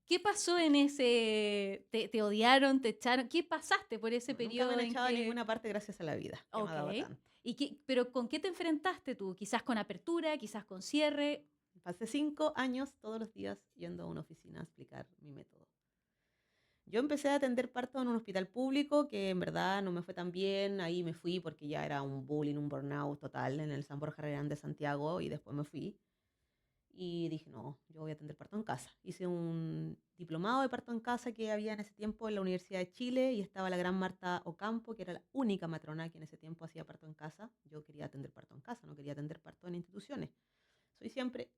¿Qué pasó en ese? ¿Te odiaron? ¿Te echaron? ¿Qué pasaste por ese Nunca me periodo han en echado a que... ninguna parte gracias a la vida, que me ha dado tanto. Pero ¿con qué te enfrentaste tú? ¿Quizás con apertura? ¿Quizás con cierre? Pasé 5 años todos los días yendo a una oficina a explicar mi método. Yo empecé a atender partos en un hospital público que en verdad no me fue tan bien. Ahí me fui porque ya era un bullying, un burnout total en el San Borja Herrerán de Santiago, y después me fui. Y dije, no, yo voy a atender parto en casa. Hice un diplomado de parto en casa que había en ese tiempo en la Universidad de Chile, y estaba la gran Marta Ocampo, que era la única matrona que en ese tiempo hacía parto en casa. Yo quería atender parto en casa, no quería atender parto en instituciones. Soy siempre,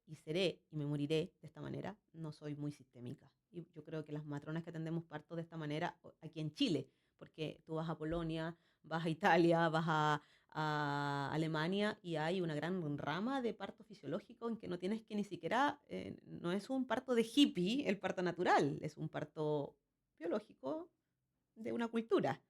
y seré, y me moriré de esta manera, no soy muy sistémica. Y yo creo que las matronas que atendemos parto de esta manera, aquí en Chile, porque tú vas a Polonia, vas a Italia, vas a Alemania, y hay una gran rama de parto fisiológico en que no tienes que ni siquiera, no es un parto de hippie el parto natural, es un parto biológico de una cultura.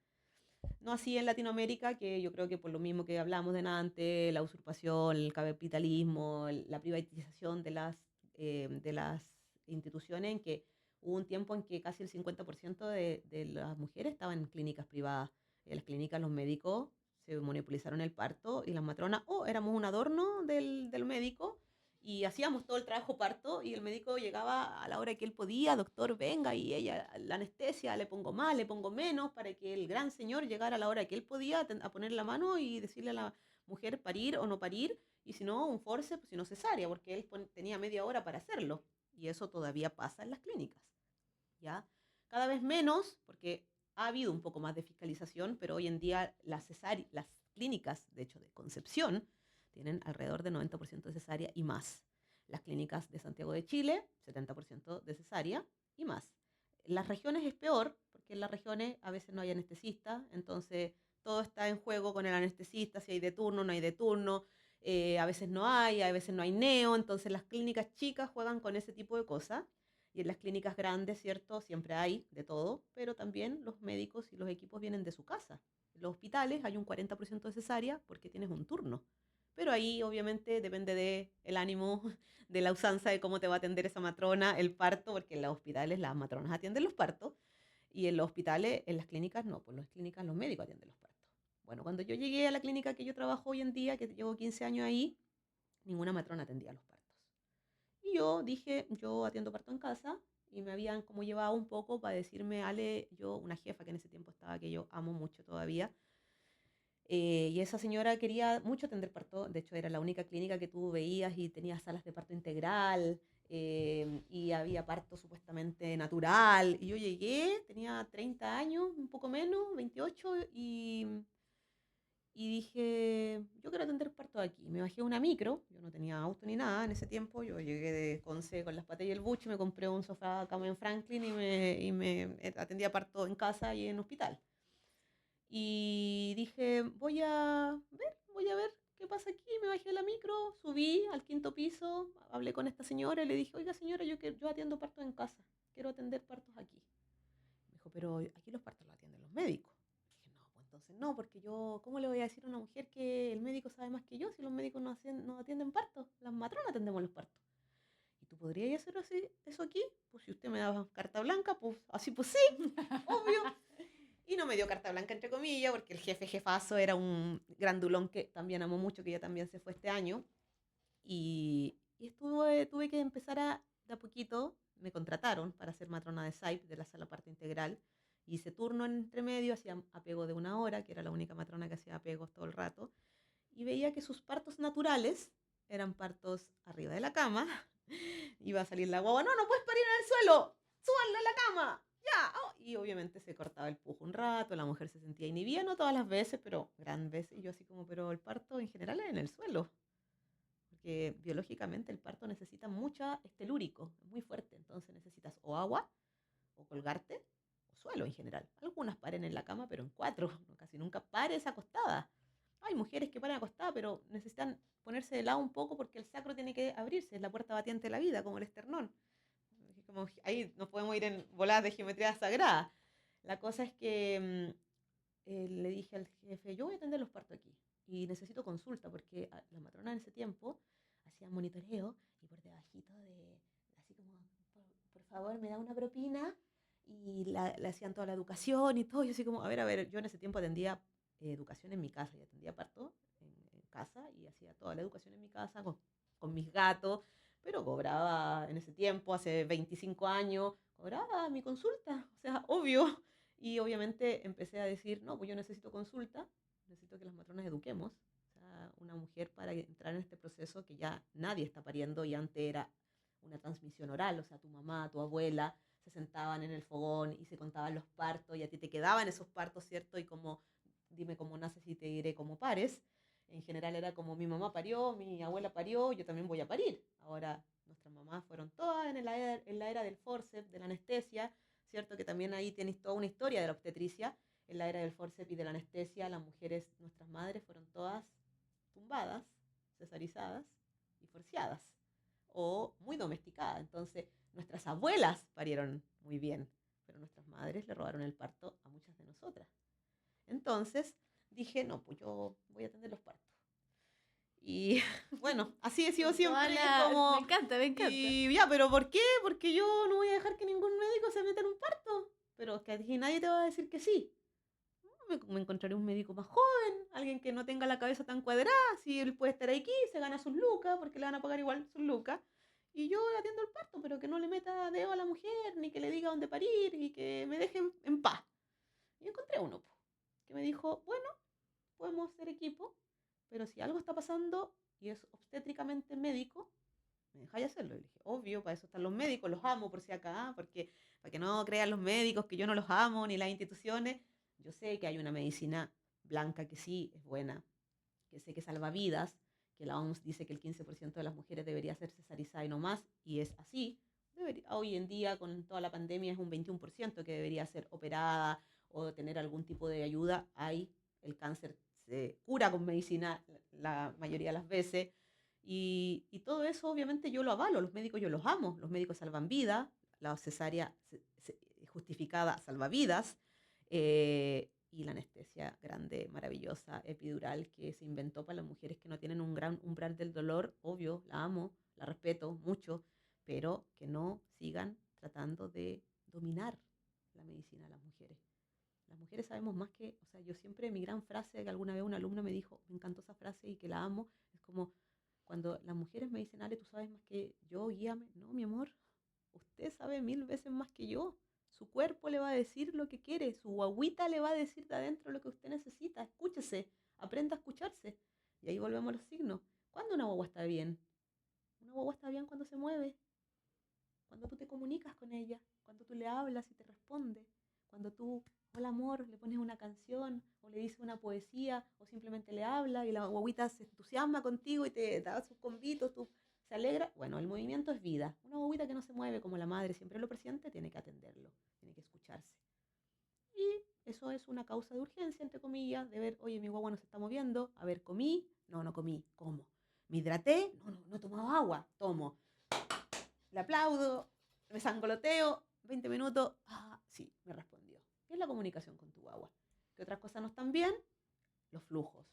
No así en Latinoamérica, que yo creo que por lo mismo que hablamos de antes, la usurpación, el capitalismo, la privatización de las de las instituciones en que hubo un tiempo en que casi el 50% de las mujeres estaban en clínicas privadas. En las clínicas los médicos se monopolizaron el parto y las matronas, éramos un adorno del médico y hacíamos todo el trabajo parto y el médico llegaba a la hora que él podía, doctor, venga, y ella, la anestesia, le pongo más, le pongo menos, para que el gran señor llegara a la hora que él podía a poner la mano y decirle a la mujer parir o no parir, y si no, un forceps, si no cesárea, porque él tenía media hora para hacerlo. Y eso todavía pasa en las clínicas, ¿ya? Cada vez menos, porque ha habido un poco más de fiscalización, pero hoy en día las clínicas, de hecho, de concepción, tienen alrededor de 90% de cesárea y más. Las clínicas de Santiago de Chile, 70% de cesárea y más. En las regiones es peor, porque en las regiones a veces no hay anestesista, entonces todo está en juego con el anestesista, si hay de turno, no hay de turno, a veces no hay, a veces no hay neo, entonces las clínicas chicas juegan con ese tipo de cosas. Y en las clínicas grandes, ¿cierto? Siempre hay de todo, pero también los médicos y los equipos vienen de su casa. En los hospitales hay un 40% de cesárea porque tienes un turno. Pero ahí obviamente depende del ánimo, de la usanza, de cómo te va a atender esa matrona, el parto, porque en los hospitales las matronas atienden los partos y en los hospitales, en las clínicas no, pues en las clínicas los médicos atienden los partos. Bueno, cuando yo llegué a la clínica que yo trabajo hoy en día, que llevo 15 años ahí, ninguna matrona atendía los partos. Y yo dije, yo atiendo parto en casa y me habían como llevado un poco para decirme, Ale, yo, una jefa que en ese tiempo estaba, que yo amo mucho todavía, y esa señora quería mucho atender parto, de hecho era la única clínica que tú veías y tenía salas de parto integral, y había parto supuestamente natural. Y yo llegué, tenía 30 años, un poco menos, 28, y dije, yo quiero atender parto aquí. Me bajé una micro, yo no tenía auto ni nada en ese tiempo, yo llegué de Conce con las patas y el buche, me compré un sofá cama en Franklin y me atendía parto en casa y en hospital. Y dije, voy a ver qué pasa aquí. Me bajé de la micro, subí al quinto piso, hablé con esta señora y le dije, oiga señora, yo atiendo partos en casa, quiero atender partos aquí. Me dijo, pero aquí los partos los atienden los médicos. Dije, no, pues entonces no, porque yo, ¿cómo le voy a decir a una mujer que el médico sabe más que yo si los médicos no atienden partos? Las matronas atendemos los partos. ¿Y tú podrías hacer así, eso aquí? Pues si usted me da carta blanca, pues así pues sí, obvio. Y no me dio carta blanca, entre comillas, porque el jefazo era un grandulón que también amo mucho, que ya también se fue este año. Tuve que empezar de a poquito, me contrataron para ser matrona de SAIP, de la sala parte integral. Hice turno entre medio, hacía apego de 1 hora, que era la única matrona que hacía apegos todo el rato. Y veía que sus partos naturales eran partos arriba de la cama. Iba a salir la guagua, no, no puedes parir en el suelo, súbanla a la cama, ya. Oh, y obviamente se cortaba el pujo un rato, la mujer se sentía inhibida, no todas las veces, pero gran veces. Y yo así como, pero el parto en general es en el suelo, porque biológicamente el parto necesita mucha telúrico, es muy fuerte, entonces necesitas o agua, o colgarte, o suelo en general. Algunas paren en la cama, pero en cuatro, no, casi nunca pares acostada. Hay mujeres que paran acostadas, pero necesitan ponerse de lado un poco porque el sacro tiene que abrirse, es la puerta batiente de la vida, como el esternón. Como ahí nos podemos ir en voladas de geometría sagrada. La cosa es que le dije al jefe, yo voy a atender los partos aquí y necesito consulta porque la matrona en ese tiempo hacía monitoreo y por debajito así como, por favor, me da una propina, y le hacían toda la educación y todo. Y así como, a ver, yo en ese tiempo atendía educación en mi casa y atendía parto en casa y hacía toda la educación en mi casa con mis gatos, pero cobraba en ese tiempo, hace 25 años, cobraba mi consulta, o sea, obvio. Y obviamente empecé a decir, no, pues yo necesito consulta, necesito que las matronas eduquemos. O sea, una mujer para entrar en este proceso que ya nadie está pariendo y antes era una transmisión oral, o sea, tu mamá, tu abuela se sentaban en el fogón y se contaban los partos y a ti te quedaban esos partos, ¿cierto? Y como, dime cómo naces y te diré cómo pares. En general era como mi mamá parió, mi abuela parió, yo también voy a parir. Ahora nuestras mamás fueron todas en la era del forceps, de la anestesia, ¿cierto? Que también ahí tienes toda una historia de la obstetricia. En la era del forceps y de la anestesia, las mujeres, nuestras madres, fueron todas tumbadas, cesarizadas y forciadas, o muy domesticadas. Entonces, nuestras abuelas parieron muy bien, pero nuestras madres le robaron el parto a muchas de nosotras. Entonces, dije, no, pues yo voy a atender los partos. Y bueno, así he sido Con toda siempre la- como... Me encanta, me encanta. Y ya, pero ¿por qué? Porque yo no voy a dejar que ningún médico se meta en un parto. Pero es que aquí nadie te va a decir que sí. Me encontraré un médico más joven, alguien que no tenga la cabeza tan cuadrada, si él puede estar aquí, se gana sus lucas, porque le van a pagar igual sus lucas. Y yo atiendo el parto, pero que no le meta dedo a la mujer, ni que le diga dónde parir, y que me deje en paz. Y encontré uno, po, que me dijo, bueno, podemos ser equipo, pero si algo está pasando y es obstétricamente médico, ¿me dejáis hacerlo? Y le dije, obvio, para eso están los médicos, los amo por si acá, porque para que no crean los médicos que yo no los amo, ni las instituciones. Yo sé que hay una medicina blanca que sí es buena, que sé que salva vidas, que la OMS dice que el 15% de las mujeres debería ser cesarizada y no más, y es así. Hoy en día, con toda la pandemia, es un 21% que debería ser operada o tener algún tipo de ayuda. El cáncer se cura con medicina la mayoría de las veces. Y todo eso, obviamente, yo lo avalo. Los médicos yo los amo. Los médicos salvan vidas. La cesárea justificada salva vidas. Y la anestesia grande, maravillosa, epidural, que se inventó para las mujeres que no tienen un gran umbral del dolor. Obvio, la amo, la respeto mucho, pero que no sigan tratando de dominar la medicina de las mujeres. Las mujeres sabemos más que, o sea, yo siempre, mi gran frase, que alguna vez una alumna me dijo, me encantó esa frase y que la amo, es como, cuando las mujeres me dicen, Ale, tú sabes más que yo, guíame. No, mi amor, usted sabe 1000 veces más que yo. Su cuerpo le va a decir lo que quiere, su guagüita le va a decir de adentro lo que usted necesita. Escúchese, aprenda a escucharse. Y ahí volvemos a los signos. ¿Cuándo una guagua está bien? Una guagua está bien cuando se mueve, cuando tú te comunicas con ella, cuando tú le hablas y te responde, cuando tú, hola amor, le pones una canción o le dices una poesía o simplemente le habla y la guaguita se entusiasma contigo y te da sus convitos, se alegra. Bueno, el movimiento es vida. Una guaguita que no se mueve como la madre siempre lo presiente, tiene que atenderlo, tiene que escucharse. Y eso es una causa de urgencia, entre comillas, de ver, oye, mi guagua no se está moviendo, a ver, ¿comí? No, no comí, ¿cómo? ¿Me hidraté? No, no, no he tomado agua, tomo. Le aplaudo, me sangoloteo, 20 minutos, sí, me respondió. ¿Qué es la comunicación con tu guagua? ¿Qué otras cosas no están bien? Los flujos.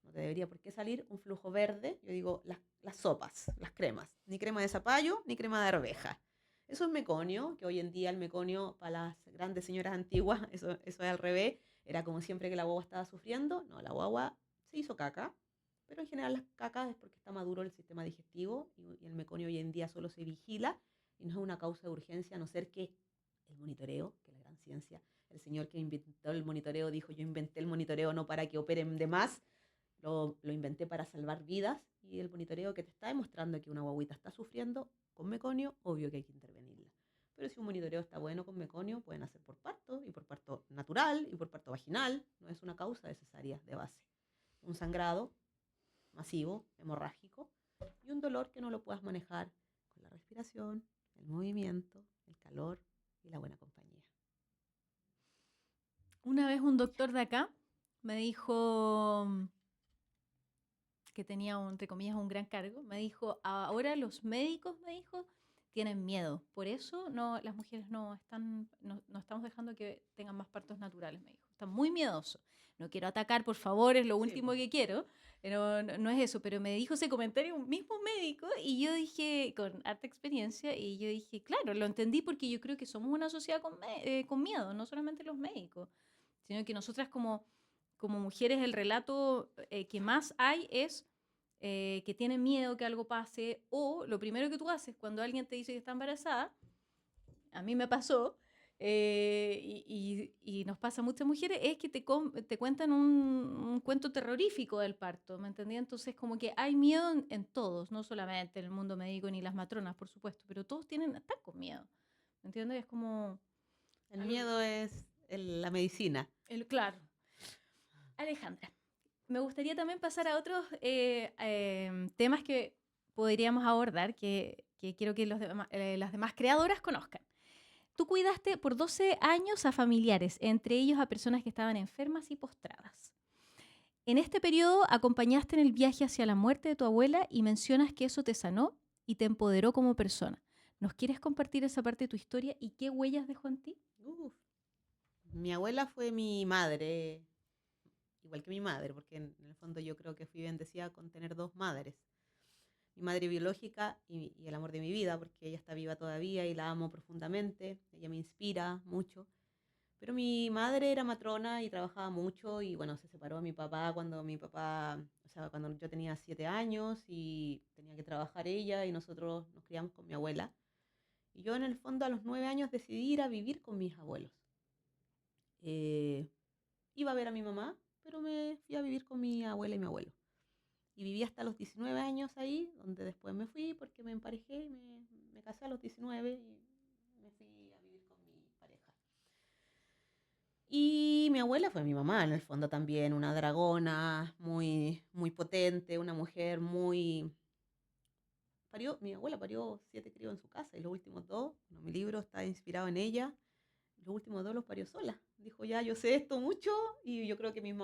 No te debería por qué salir un flujo verde, yo digo las sopas, las cremas, ni crema de zapallo, ni crema de arveja. Eso es meconio, que hoy en día el meconio para las grandes señoras antiguas, eso es al revés, era como siempre que la guagua estaba sufriendo, no, la guagua se hizo caca, pero en general las cacas es porque está maduro el sistema digestivo y el meconio hoy en día solo se vigila y no es una causa de urgencia, a no ser que el monitoreo, que es la gran ciencia, el señor que inventó el monitoreo dijo, yo inventé el monitoreo no para que operen de más, lo inventé para salvar vidas y el monitoreo que te está demostrando que una guaguita está sufriendo con meconio, obvio que hay que intervenirla. Pero si un monitoreo está bueno con meconio, pueden hacer por parto y por parto natural y por parto vaginal, no es una causa de cesárea de base. Un sangrado masivo, hemorrágico y un dolor que no lo puedas manejar con la respiración, el movimiento, el calor y la buena compañía. Una vez un doctor de acá me dijo que tenía, entre comillas, un gran cargo, me dijo, ahora los médicos, me dijo, tienen miedo. Por eso las mujeres no estamos dejando que tengan más partos naturales, me dijo. Están muy miedosos. No quiero atacar, por favor, es lo último que quiero. Pero no es eso, pero me dijo ese comentario un mismo médico y yo dije, con harta experiencia, y yo dije, claro, lo entendí porque yo creo que somos una sociedad con miedo, no solamente los médicos, sino que nosotras como mujeres el relato que más hay es que tienen miedo que algo pase o lo primero que tú haces cuando alguien te dice que está embarazada, a mí me pasó y nos pasa a muchas mujeres, es que te cuentan un cuento terrorífico del parto, ¿me entendí? Entonces como que hay miedo en todos, no solamente en el mundo médico ni las matronas, por supuesto, pero todos están con miedo, ¿me entiendes? Es como... El miedo es la medicina. Claro. Alejandra, me gustaría también pasar a otros temas que podríamos abordar, que quiero que las demás creadoras conozcan. Tú cuidaste por 12 años a familiares, entre ellos a personas que estaban enfermas y postradas. En este periodo acompañaste en el viaje hacia la muerte de tu abuela y mencionas que eso te sanó y te empoderó como persona. ¿Nos quieres compartir esa parte de tu historia y qué huellas dejó en ti? Mi abuela fue mi madre igual que mi madre, porque en el fondo yo creo que fui bendecida con tener dos madres. Mi madre biológica y el amor de mi vida, porque ella está viva todavía y la amo profundamente, ella me inspira mucho. Pero mi madre era matrona y trabajaba mucho y bueno, se separó de mi papá, o sea, cuando yo tenía 7 años y tenía que trabajar ella y nosotros nos criamos con mi abuela. Y yo en el fondo a los 9 años decidí ir a vivir con mis abuelos. Eh, Iba a ver a mi mamá, pero me fui a vivir con mi abuela y mi abuelo. Y viví hasta los 19 años ahí, donde después me fui porque me emparejé, me casé a los 19 y me fui a vivir con mi pareja. Y mi abuela fue mi mamá, en el fondo también, una dragona muy, muy potente, una mujer muy... mi abuela parió 7 críos en su casa y los últimos dos, bueno, mi libro está inspirado en ella, los últimos dos los parió sola. Dijo, ya, yo sé esto mucho y yo creo que mis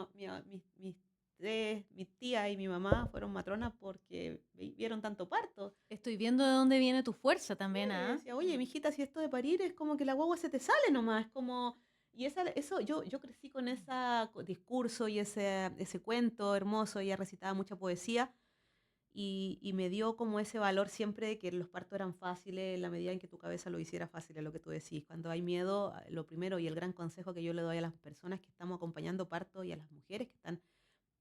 tías y mi mamá fueron matronas porque vieron tanto parto. Estoy viendo de dónde viene tu fuerza Sí, también, me ¿ah? decía, oye, mijita, si esto de parir es como que la guagua se te sale nomás, es como... Y eso, yo crecí con ese discurso y ese cuento hermoso, ella recitaba mucha poesía y me dio como ese valor siempre de que los partos eran fáciles en la medida en que tu cabeza lo hiciera fácil, es lo que tú decís. Cuando hay miedo, lo primero y el gran consejo que yo le doy a las personas que estamos acompañando partos y a las mujeres que están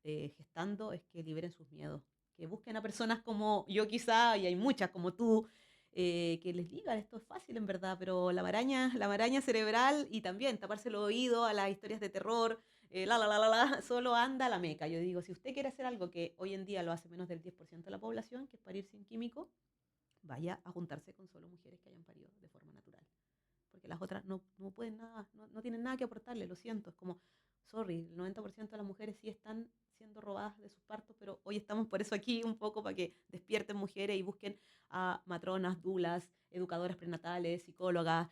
gestando es que liberen sus miedos, que busquen a personas como yo quizá, y hay muchas como tú, que les digan, esto es fácil en verdad, pero la maraña cerebral y también taparse el oído a las historias de terror, solo anda a la meca. Yo digo, si usted quiere hacer algo que hoy en día lo hace menos del 10% de la población, que es parir sin químico, vaya a juntarse con solo mujeres que hayan parido de forma natural. Porque las otras no pueden nada, no tienen nada que aportarle, lo siento. Es como, sorry, el 90% de las mujeres sí están siendo robadas de sus partos, pero hoy estamos por eso aquí un poco para que despierten mujeres y busquen a matronas, dulas, educadoras prenatales, psicólogas,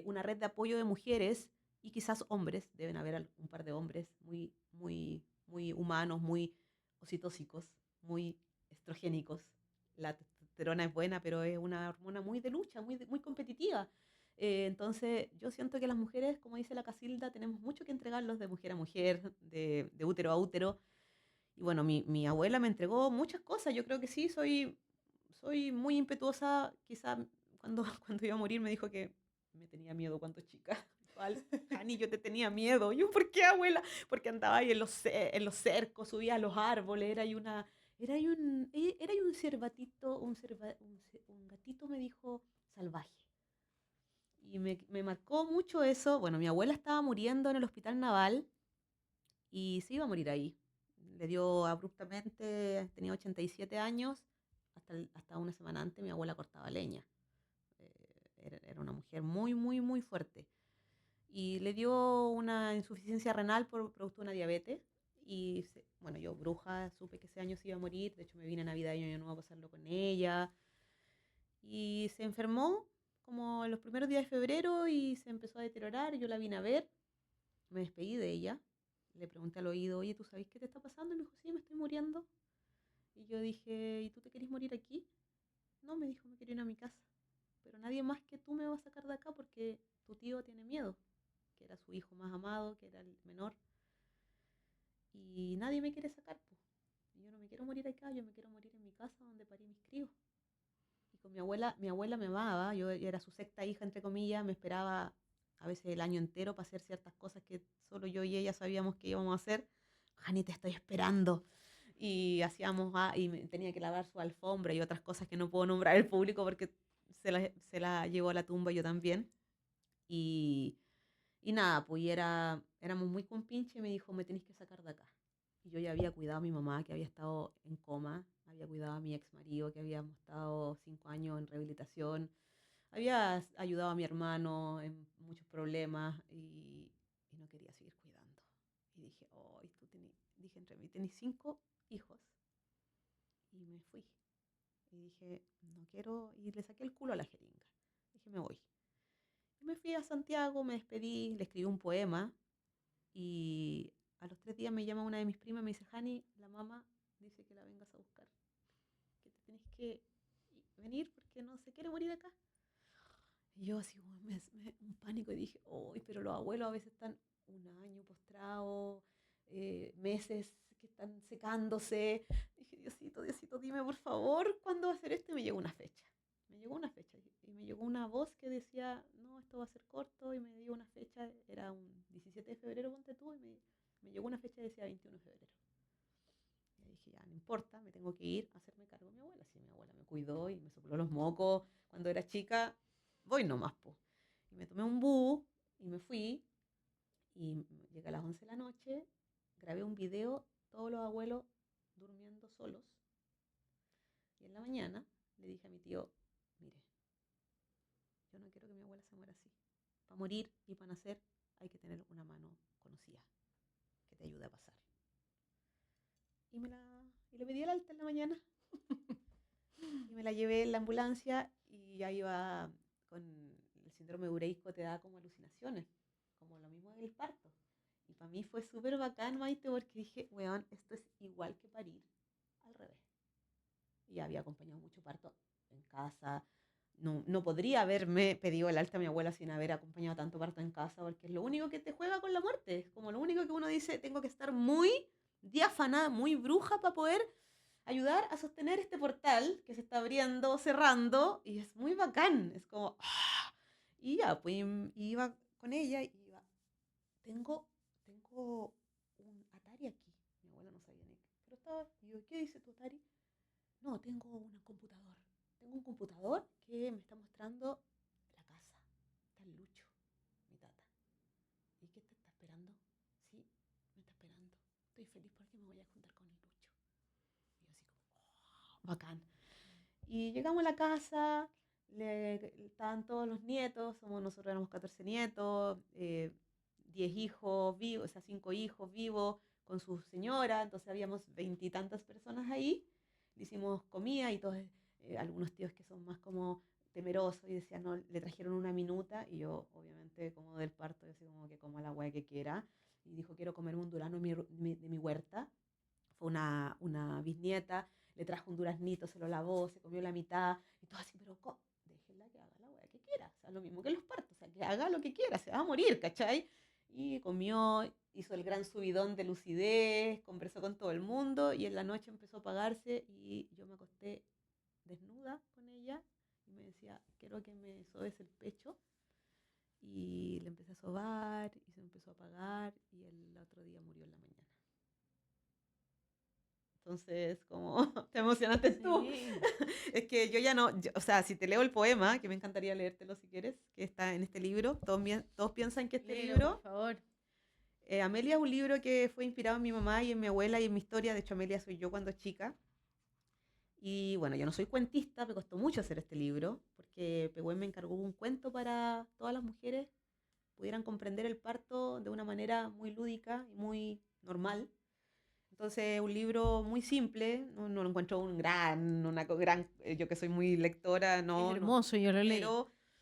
una red de apoyo de mujeres y quizás hombres, deben haber un par de hombres muy, muy, muy humanos, muy oxitóxicos, muy estrogénicos. La testosterona es buena, pero es una hormona muy de lucha, muy competitiva. Entonces, yo siento que las mujeres, como dice la Casilda, tenemos mucho que entregarlos de mujer a mujer, de útero a útero. Y bueno, mi abuela me entregó muchas cosas. Yo creo que sí, soy muy impetuosa. Quizá cuando iba a morir me dijo que me tenía miedo cuando chica. ¿Cuál? Hani, yo te tenía miedo. Yo, ¿por qué, abuela? Porque andaba ahí en los cercos, subía a los árboles, era ahí un cervatito, un gatito me dijo salvaje. Y me marcó mucho eso. Bueno, mi abuela estaba muriendo en el hospital naval y se iba a morir ahí. Le dio abruptamente, tenía 87 años, hasta una semana antes mi abuela cortaba leña. Era una mujer muy, muy, muy fuerte. Y le dio una insuficiencia renal por producto de una diabetes. Y bueno, yo bruja, supe que ese año se iba a morir. De hecho, me vine a Navidad y Año Nuevo a pasarlo con ella. Y se enfermó como en los primeros días de febrero y se empezó a deteriorar. Yo la vine a ver, me despedí de ella, le pregunté al oído, oye, ¿tú sabes qué te está pasando? Y me dijo, sí, me estoy muriendo. Y yo dije, ¿y tú te querés morir aquí? No, me dijo, me quiero ir a mi casa. Pero nadie más que tú me va a sacar de acá porque tu tío tiene miedo, que era su hijo más amado, que era el menor. Y nadie me quiere sacar, pues. Y yo no me quiero morir acá, yo me quiero morir en mi casa donde parí mis críos. Y con mi abuela me amaba, yo era su sexta hija, entre comillas, me esperaba a veces el año entero para hacer ciertas cosas que solo yo y ella sabíamos que íbamos a hacer. Jani, te estoy esperando. Y hacíamos, y tenía que lavar su alfombra y otras cosas que no puedo nombrar al público porque se la llevó a la tumba yo también. Y, y nada, pues éramos muy compinches y me dijo, me tenéis que sacar de acá. Y yo ya había cuidado a mi mamá, que había estado en coma, había cuidado a mi ex marido, que habíamos estado 5 años en rehabilitación, había ayudado a mi hermano en muchos problemas y no quería seguir cuidando. Y dije, oh, dije entre mí, tenés 5 hijos. Y me fui. Y dije, no quiero, y le saqué el culo a la jeringa. Dije, me voy. Y me fui a Santiago, me despedí, le escribí un poema y a los 3 días me llama una de mis primas y me dice, Hani, la mamá dice que la vengas a buscar, que te tenés que venir porque no se quiere morir acá. Y yo así, un pánico y dije, uy, pero los abuelos a veces están un año postrados, meses que están secándose. Dije, Diosito, Diosito, dime por favor cuándo va a ser esto. Y me llegó una fecha. Me llegó una fecha y me llegó una voz que decía, no, esto va a ser corto. Y me dio una fecha, era un 17 de febrero, ponte tú, y me llegó una fecha que decía 21 de febrero. Y dije, ya, no importa, me tengo que ir a hacerme cargo de mi abuela. Si mi abuela me cuidó y me sopló los mocos cuando era chica, voy nomás, po. Y me tomé un bus y me fui. Y llegué a las 11 de la noche, grabé un video, todos los abuelos durmiendo solos. Y en la mañana le dije a mi tío, mire, yo no quiero que mi abuela se muera así. Para morir y para nacer hay que tener una mano conocida que te ayude a pasar. Y le pedí el alta en la mañana. Y me la llevé en la ambulancia y ya iba con el síndrome de Ureico, te da como alucinaciones, como lo mismo del parto. Y para mí fue súper bacán, Maite, porque dije, weón, esto es igual que parir al revés. Y había acompañado mucho parto en casa. No, no podría haberme pedido el alta a mi abuela sin haber acompañado tanto parto en casa, porque es lo único que te juega con la muerte. Es como lo único que uno dice, tengo que estar muy diáfana, muy bruja para poder ayudar a sostener este portal que se está abriendo, cerrando, y es muy bacán. Es como, ¡ah! Y ya, pues iba con ella y iba, tengo un Atari aquí. Mi abuela no sabía ni qué. Pero estaba, y yo, ¿qué dice tu Atari? No, tengo un computador. Tengo un computador que me está mostrando la casa. Está el Lucho, mi tata. ¿Y qué te está esperando? Sí, me está esperando. Estoy feliz porque me voy a juntar con el Lucho. Y yo así como, oh, bacán. Y llegamos a la casa, estaban todos los nietos, nosotros éramos 14 nietos, 10 hijos vivos, o sea, 5 hijos vivos con su señora, entonces habíamos 20 y tantas personas ahí. Le hicimos comida y todos, algunos tíos que son más como temerosos y decían, no, le trajeron una minuta y yo, obviamente, como del parto, yo así como que coma la hueá que quiera. Y dijo, quiero comerme un durano de mi huerta. Fue una bisnieta, le trajo un duraznito, se lo lavó, se comió la mitad, y todo así, pero déjenla que haga la hueá que quiera, o sea, lo mismo que los partos, o sea, que haga lo que quiera, se va a morir, ¿cachai? Y comió, hizo el gran subidón de lucidez, conversó con todo el mundo, y en la noche empezó a apagarse, y yo me acosté desnuda con ella, y me decía, quiero que me sobes el pecho, y le empecé a sobar, y se empezó a apagar, y el otro día murió en la mañana. Entonces, como te emocionaste tú. Sí. Es que yo ya no, o sea, si te leo el poema, que me encantaría leértelo si quieres, que está en este libro, todos piensan que este Léelo, libro, por favor. Amelia es un libro que fue inspirado en mi mamá y en mi abuela y en mi historia. De hecho, Amelia soy yo cuando chica. Y bueno, yo no soy cuentista, me costó mucho hacer este libro, porque Pehuen me encargó un cuento para todas las mujeres pudieran comprender el parto de una manera muy lúdica y muy normal. Entonces, un libro muy simple, no lo encuentro yo que soy muy lectora, Es no, hermoso, yo lo leí.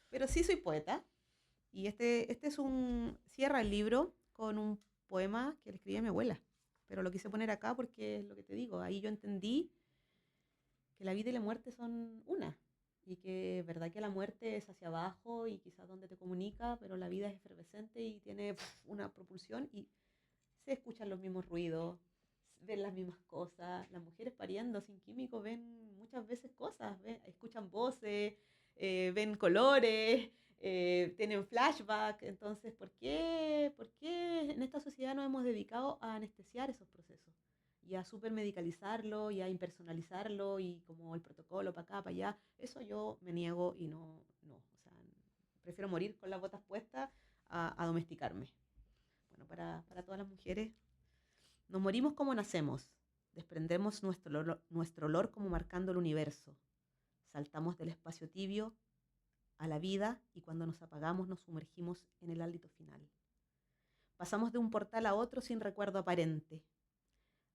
pero sí soy poeta. Y este cierra el libro con un poema que le escribí a mi abuela. Pero lo quise poner acá porque es lo que te digo, ahí yo entendí que la vida y la muerte son una. Y que es verdad que la muerte es hacia abajo y quizás donde te comunica, pero la vida es efervescente y tiene una propulsión y se escuchan los mismos ruidos, ven las mismas cosas. Las mujeres pariendo sin químicos ven muchas veces cosas, escuchan voces, ven colores, tienen flashback. Entonces, ¿por qué en esta sociedad nos hemos dedicado a anestesiar esos procesos? Y a supermedicalizarlo y a impersonalizarlo y como el protocolo para acá, para allá. Eso yo me niego y no. O sea, prefiero morir con las botas puestas a domesticarme. Bueno, para todas las mujeres, nos morimos como nacemos, desprendemos nuestro olor como marcando el universo, saltamos del espacio tibio a la vida y cuando nos apagamos nos sumergimos en el hálito final. Pasamos de un portal a otro sin recuerdo aparente.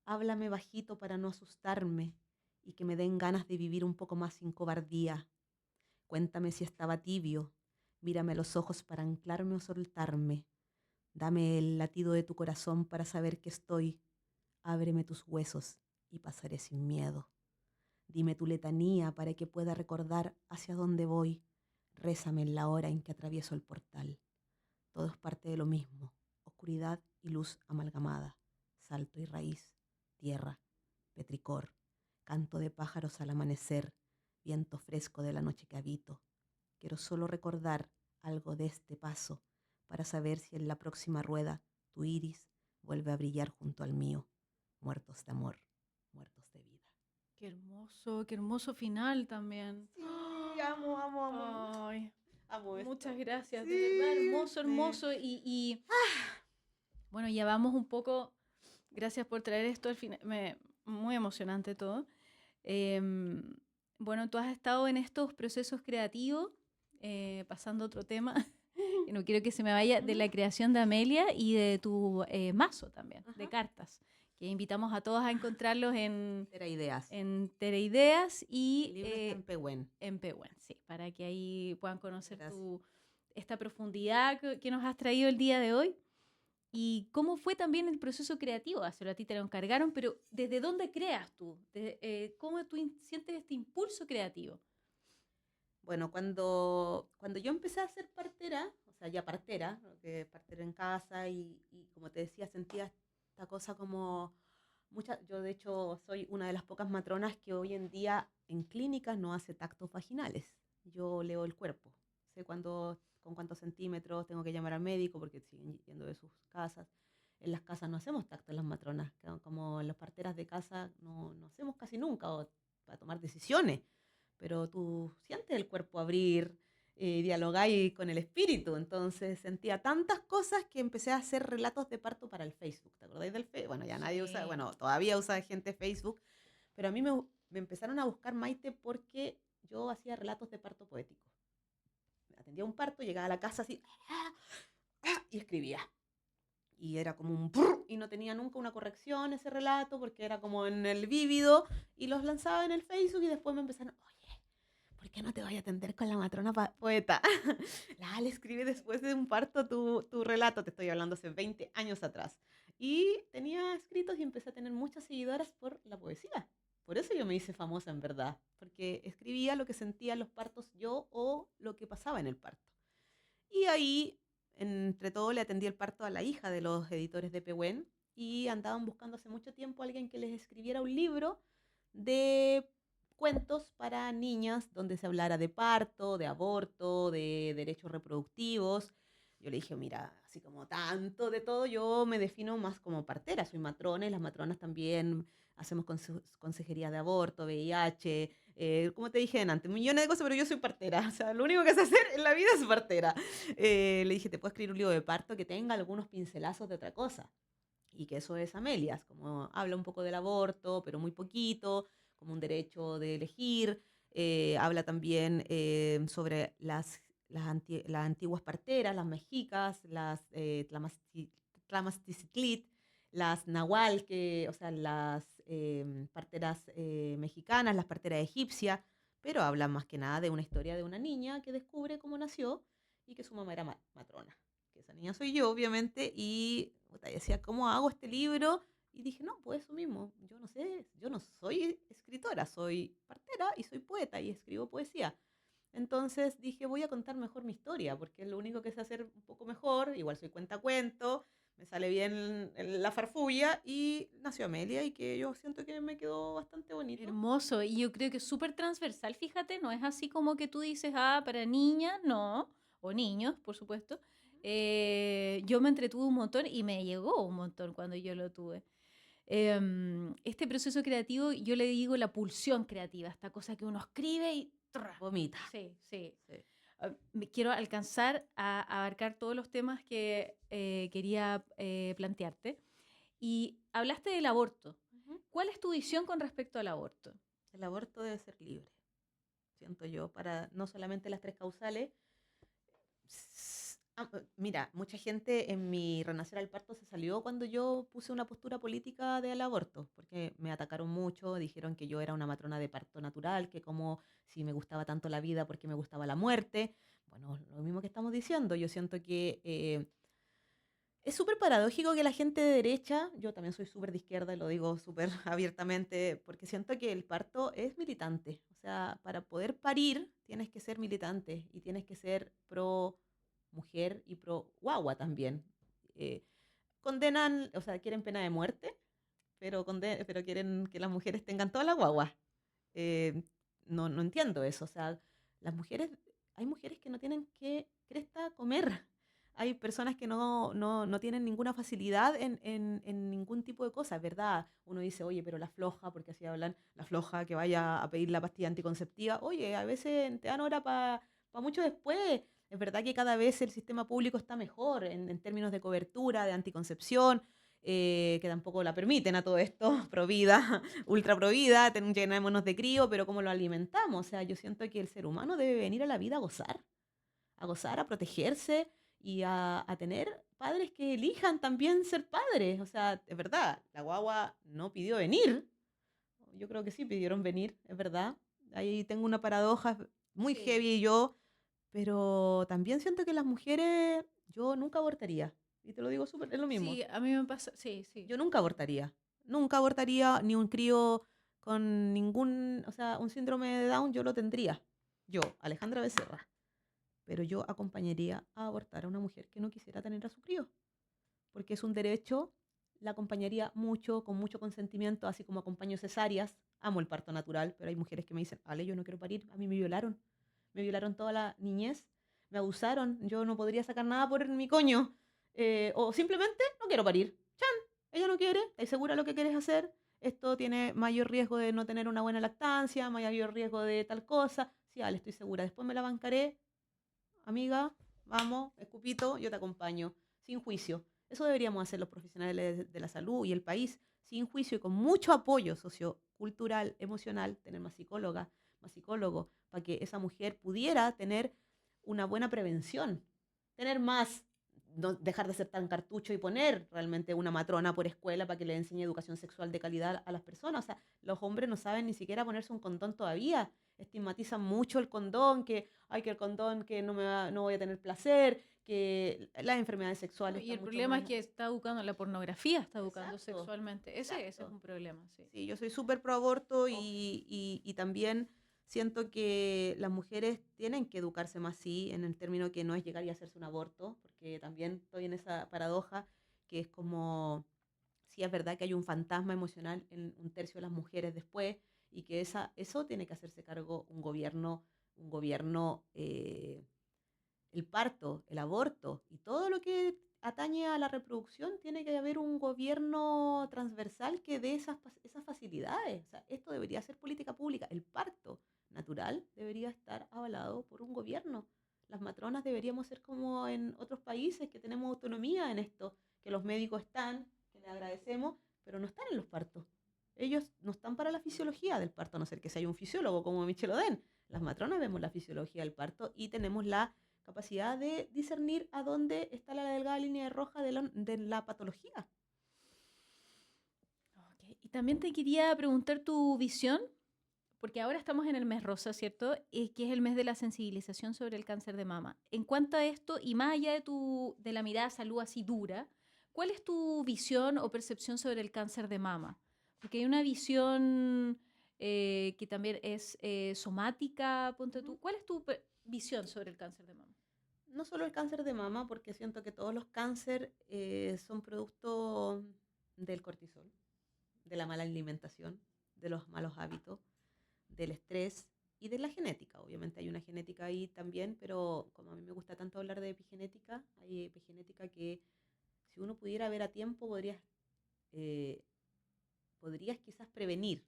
Háblame bajito para no asustarme y que me den ganas de vivir un poco más sin cobardía. Cuéntame si estaba tibio, mírame a los ojos para anclarme o soltarme. Dame el latido de tu corazón para saber que estoy. Ábreme tus huesos y pasaré sin miedo. Dime tu letanía para que pueda recordar hacia dónde voy. Rézame en la hora en que atravieso el portal. Todo es parte de lo mismo, oscuridad y luz amalgamada. salto y raíz, tierra, petricor, canto de pájaros al amanecer, viento fresco de la noche que habito. Quiero solo recordar algo de este paso para saber si en la próxima rueda tu iris vuelve a brillar junto al mío. Muertos de amor, muertos de vida. Qué hermoso final también. Sí, amo. Ay, Amo esto. muchas gracias, Sí, de verdad, hermoso, sí. hermoso. Bueno, ya vamos un poco, gracias por traer esto al final, muy emocionante todo. Bueno, tú has estado en estos procesos creativos, pasando a otro tema, y no quiero que se me vaya, de la creación de Amelia y de tu mazo también, de Ajá. cartas, que invitamos a todos a encontrarlos en Era ideas. Tereideas y El libro está en Pehuen. en Pehuen, sí, para que ahí puedan conocer Gracias. esta profundidad que nos has traído el día de hoy. ¿Y cómo fue también el proceso creativo? Hacerlo a ti te lo encargaron, pero ¿desde dónde creas tú? ¿Cómo tú sientes este impulso creativo? Bueno, cuando yo empecé a ser partera, o sea, ya partera, porque partera en casa y como te decía, sentía esta cosa como yo de hecho soy una de las pocas matronas que hoy en día en clínicas no hace tactos vaginales. Yo leo el cuerpo, sé con cuántos centímetros tengo que llamar al médico porque siguen yendo de sus casas. En las casas no hacemos tacto las matronas, como en las parteras de casa no hacemos casi nunca o para tomar decisiones, pero tú sientes el cuerpo abrir, dialogáis con el espíritu. Entonces sentía tantas cosas que empecé a hacer relatos de parto para el Facebook. ¿Te acordáis del Facebook? Bueno, ya nadie usa, Sí. bueno, todavía usa gente Facebook, pero a mí me empezaron a buscar, Maite, porque yo hacía relatos de parto poético. Atendía un parto, llegaba a la casa así y escribía. Y era como un brrr, y no tenía nunca una corrección ese relato porque era como en el vívido y los lanzaba en el Facebook y después me empezaron, oye, ¿por qué no te voy a atender con la matrona poeta? La Ale escribe después de un parto tu relato, te estoy hablando hace 20 años atrás. Y tenía escritos y empecé a tener muchas seguidoras por la poesía. Por eso yo me hice famosa en verdad, porque escribía lo que sentía en los partos yo o lo que pasaba en el parto. Y ahí, entre todo, le atendí el parto a la hija de los editores de Pehuen y andaban buscando hace mucho tiempo a alguien que les escribiera un libro de cuentos para niñas donde se hablara de parto, de aborto, de derechos reproductivos. Yo le dije, mira, así como tanto de todo, yo me defino más como partera, soy matrona y las matronas también hacemos consejería de aborto, VIH, como te dije antes, millones de cosas, pero yo soy partera. O sea, lo único que sé hacer en la vida es partera. Le dije, te puedo escribir un libro de parto que tenga algunos pincelazos de otra cosa. Y que eso es Amelias, como habla un poco del aborto, pero muy poquito, como un derecho de elegir. Habla también sobre las antiguas parteras, las mexicas, las Tlamasticitlit, las nahual, o sea, las parteras mexicanas, las parteras egipcias, pero habla más que nada de una historia de una niña que descubre cómo nació y que su mamá era matrona. Que esa niña soy yo, obviamente, y decía, ¿cómo hago este libro? Y dije, no, pues eso mismo, yo no sé, yo no soy escritora, soy partera y soy poeta y escribo poesía. Entonces dije, voy a contar mejor mi historia, porque es lo único que sé hacer un poco mejor, igual soy cuentacuento, me sale bien la farfulla y nació Amelia y que yo siento que me quedó bastante bonito. Hermoso, y yo creo que es súper transversal, fíjate, no es así como que tú dices, para niñas, no, o niños, por supuesto. Yo me entretuve un montón y me llegó un montón cuando yo lo tuve. Este proceso creativo, yo le digo la pulsión creativa, esta cosa que uno escribe y ¡tra! Vomita. Sí, sí. Sí. Quiero alcanzar a abarcar todos los temas que quería plantearte. Y hablaste del aborto. ¿Cuál es tu visión con respecto al aborto? El aborto debe ser libre, siento yo, para no solamente las 3 causales. Mira, mucha gente en mi renacer al parto se salió cuando yo puse una postura política del aborto, porque me atacaron mucho, dijeron que yo era una matrona de parto natural, que como si me gustaba tanto la vida porque me gustaba la muerte. Bueno, lo mismo que estamos diciendo, yo siento que es súper paradójico que la gente de derecha, yo también soy súper de izquierda y lo digo súper abiertamente, porque siento que el parto es militante. O sea, para poder parir tienes que ser militante y tienes que ser pro mujer y pro guagua también. Eh, condenan, o sea, quieren pena de muerte, pero quieren que las mujeres tengan toda la guagua. Eh, no entiendo eso. O sea, las mujeres, hay mujeres que no tienen que cresta comer. Hay personas que no tienen ninguna facilidad en ningún tipo de cosa, ¿verdad? Uno dice, oye, pero la floja, porque así hablan, la floja que vaya a pedir la pastilla anticonceptiva. Oye, a veces te dan hora para mucho después. Es verdad que cada vez el sistema público está mejor en términos de cobertura, de anticoncepción, que tampoco la permiten a todo esto, provida, ultra provida, llenémonos de crío, pero ¿cómo lo alimentamos? O sea, yo siento que el ser humano debe venir a la vida a gozar, a protegerse y a tener padres que elijan también ser padres. O sea, es verdad, la guagua no pidió venir. Yo creo que sí pidieron venir, es verdad. Ahí tengo una paradoja muy Sí. heavy yo, pero también siento que las mujeres, yo nunca abortaría. Y te lo digo súper, es lo mismo. Sí, a mí me pasa, sí, sí. Yo nunca abortaría. Nunca abortaría ni un crío con ningún, o sea, un síndrome de Down, yo lo tendría. Yo, Alejandra Becerra. Pero yo acompañaría a abortar a una mujer que no quisiera tener a su crío. Porque es un derecho, la acompañaría mucho, con mucho consentimiento, así como acompaño cesáreas. Amo el parto natural, pero hay mujeres que me dicen, Ale, yo no quiero parir, a mí me violaron. Me violaron toda la niñez, me abusaron, yo no podría sacar nada por mi coño. O simplemente no quiero parir. Ella no quiere, ¿estás segura de lo que quieres hacer? Esto tiene mayor riesgo de no tener una buena lactancia, mayor riesgo de tal cosa. Sí, Ale, estoy segura. Después me la bancaré. Amiga, vamos, escupito, yo te acompaño. Sin juicio. Eso deberíamos hacer los profesionales de la salud y el país. Sin juicio y con mucho apoyo sociocultural, emocional, tener más psicóloga, más psicólogo, para que esa mujer pudiera tener una buena prevención, tener más, no dejar de ser tan cartucho y poner realmente una matrona por escuela para que le enseñe educación sexual de calidad a las personas. O sea, los hombres no saben ni siquiera ponerse un condón todavía. Estigmatizan mucho el condón, que hay que el condón, que no voy a tener placer, que las enfermedades No, sexuales y están el mucho problema es más... que está educando, la pornografía está educando Exacto, sexualmente. Ese es exacto. un problema, sí. Sí, yo soy súper pro aborto Uf. y también siento que las mujeres tienen que educarse más, sí, en el término que no es llegar y hacerse un aborto, porque también estoy en esa paradoja que es como, sí es verdad que hay un fantasma emocional en un tercio de las mujeres después y que eso tiene que hacerse cargo un gobierno el parto, el aborto y todo lo que atañe a la reproducción, tiene que haber un gobierno transversal que dé esas facilidades. O sea, esto debería ser política pública. El parto natural debería estar avalado por un gobierno. Las matronas deberíamos ser como en otros países que tenemos autonomía en esto, que los médicos están, que les agradecemos, pero no están en los partos. Ellos no están para la fisiología del parto, a no ser que sea un fisiólogo como Michel Oden. Las matronas vemos la fisiología del parto y tenemos la capacidad de discernir a dónde está la delgada línea roja de la patología. Ok. Y también te quería preguntar tu visión, porque ahora estamos en el mes rosa, ¿cierto? Que es el mes de la sensibilización sobre el cáncer de mama. En cuanto a esto, y más allá de la mirada a salud así dura, ¿cuál es tu visión o percepción sobre el cáncer de mama? Porque hay una visión que también es somática, ponte tú. Uh-huh. ¿Cuál es tu visión sobre el cáncer de mama? No solo el cáncer de mama, porque siento que todos los cánceres son producto del cortisol, de la mala alimentación, de los malos hábitos, del estrés y de la genética. Obviamente hay una genética ahí también, pero como a mí me gusta tanto hablar de epigenética, hay epigenética que si uno pudiera ver a tiempo eh, podrías quizás prevenir,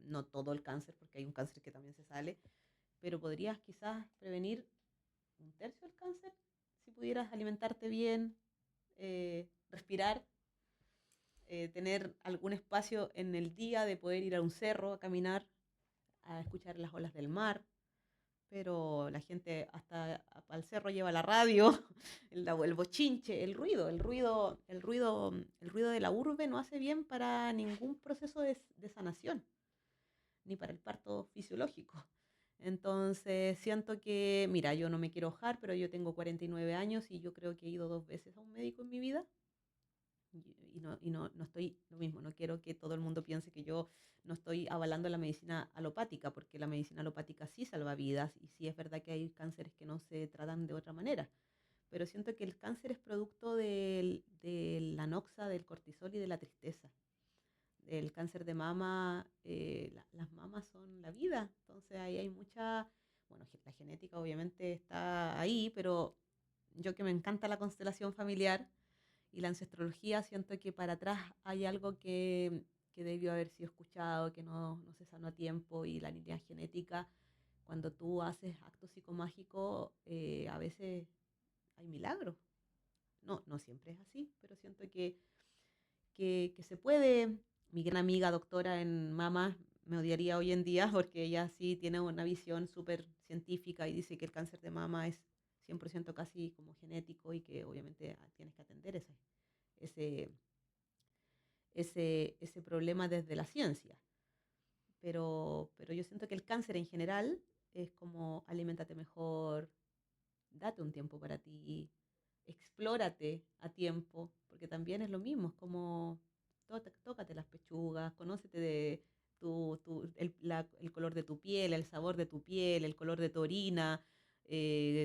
no todo el cáncer, porque hay un cáncer que también se sale, pero podrías quizás prevenir un tercio del cáncer si pudieras alimentarte bien, respirar, tener algún espacio en el día de poder ir a un cerro, a caminar, a escuchar las olas del mar. Pero la gente hasta al cerro lleva la radio, el bochinche, el ruido de la urbe no hace bien para ningún proceso de sanación, ni para el parto fisiológico. Entonces siento que, mira, yo no me quiero ojar, pero yo tengo 49 años y yo creo que he ido 2 veces a un médico en mi vida. No estoy lo mismo, no quiero que todo el mundo piense que yo no estoy avalando la medicina alopática, porque la medicina alopática sí salva vidas y sí es verdad que hay cánceres que no se tratan de otra manera, pero siento que el cáncer es producto de la noxa, del cortisol y de la tristeza. El cáncer de mama, las mamas son la vida, entonces ahí hay mucha, bueno, la genética obviamente está ahí, pero yo que me encanta la constelación familiar y la ancestrología, siento que para atrás hay algo que debió haber sido escuchado, que no se sanó a tiempo, y la línea genética, cuando tú haces actos psicomágicos, a veces hay milagros. No siempre es así, pero siento que se puede. Mi gran amiga doctora en mama me odiaría hoy en día porque ella sí tiene una visión súper científica y dice que el cáncer de mama es 100% casi como genético y que obviamente tienes que atender ese, ese problema desde la ciencia. Pero yo siento que el cáncer en general es como aliméntate mejor, date un tiempo para ti, explórate a tiempo, porque también es lo mismo, es como tócate las pechugas, conócete de el color de tu piel, el sabor de tu piel, el color de tu orina,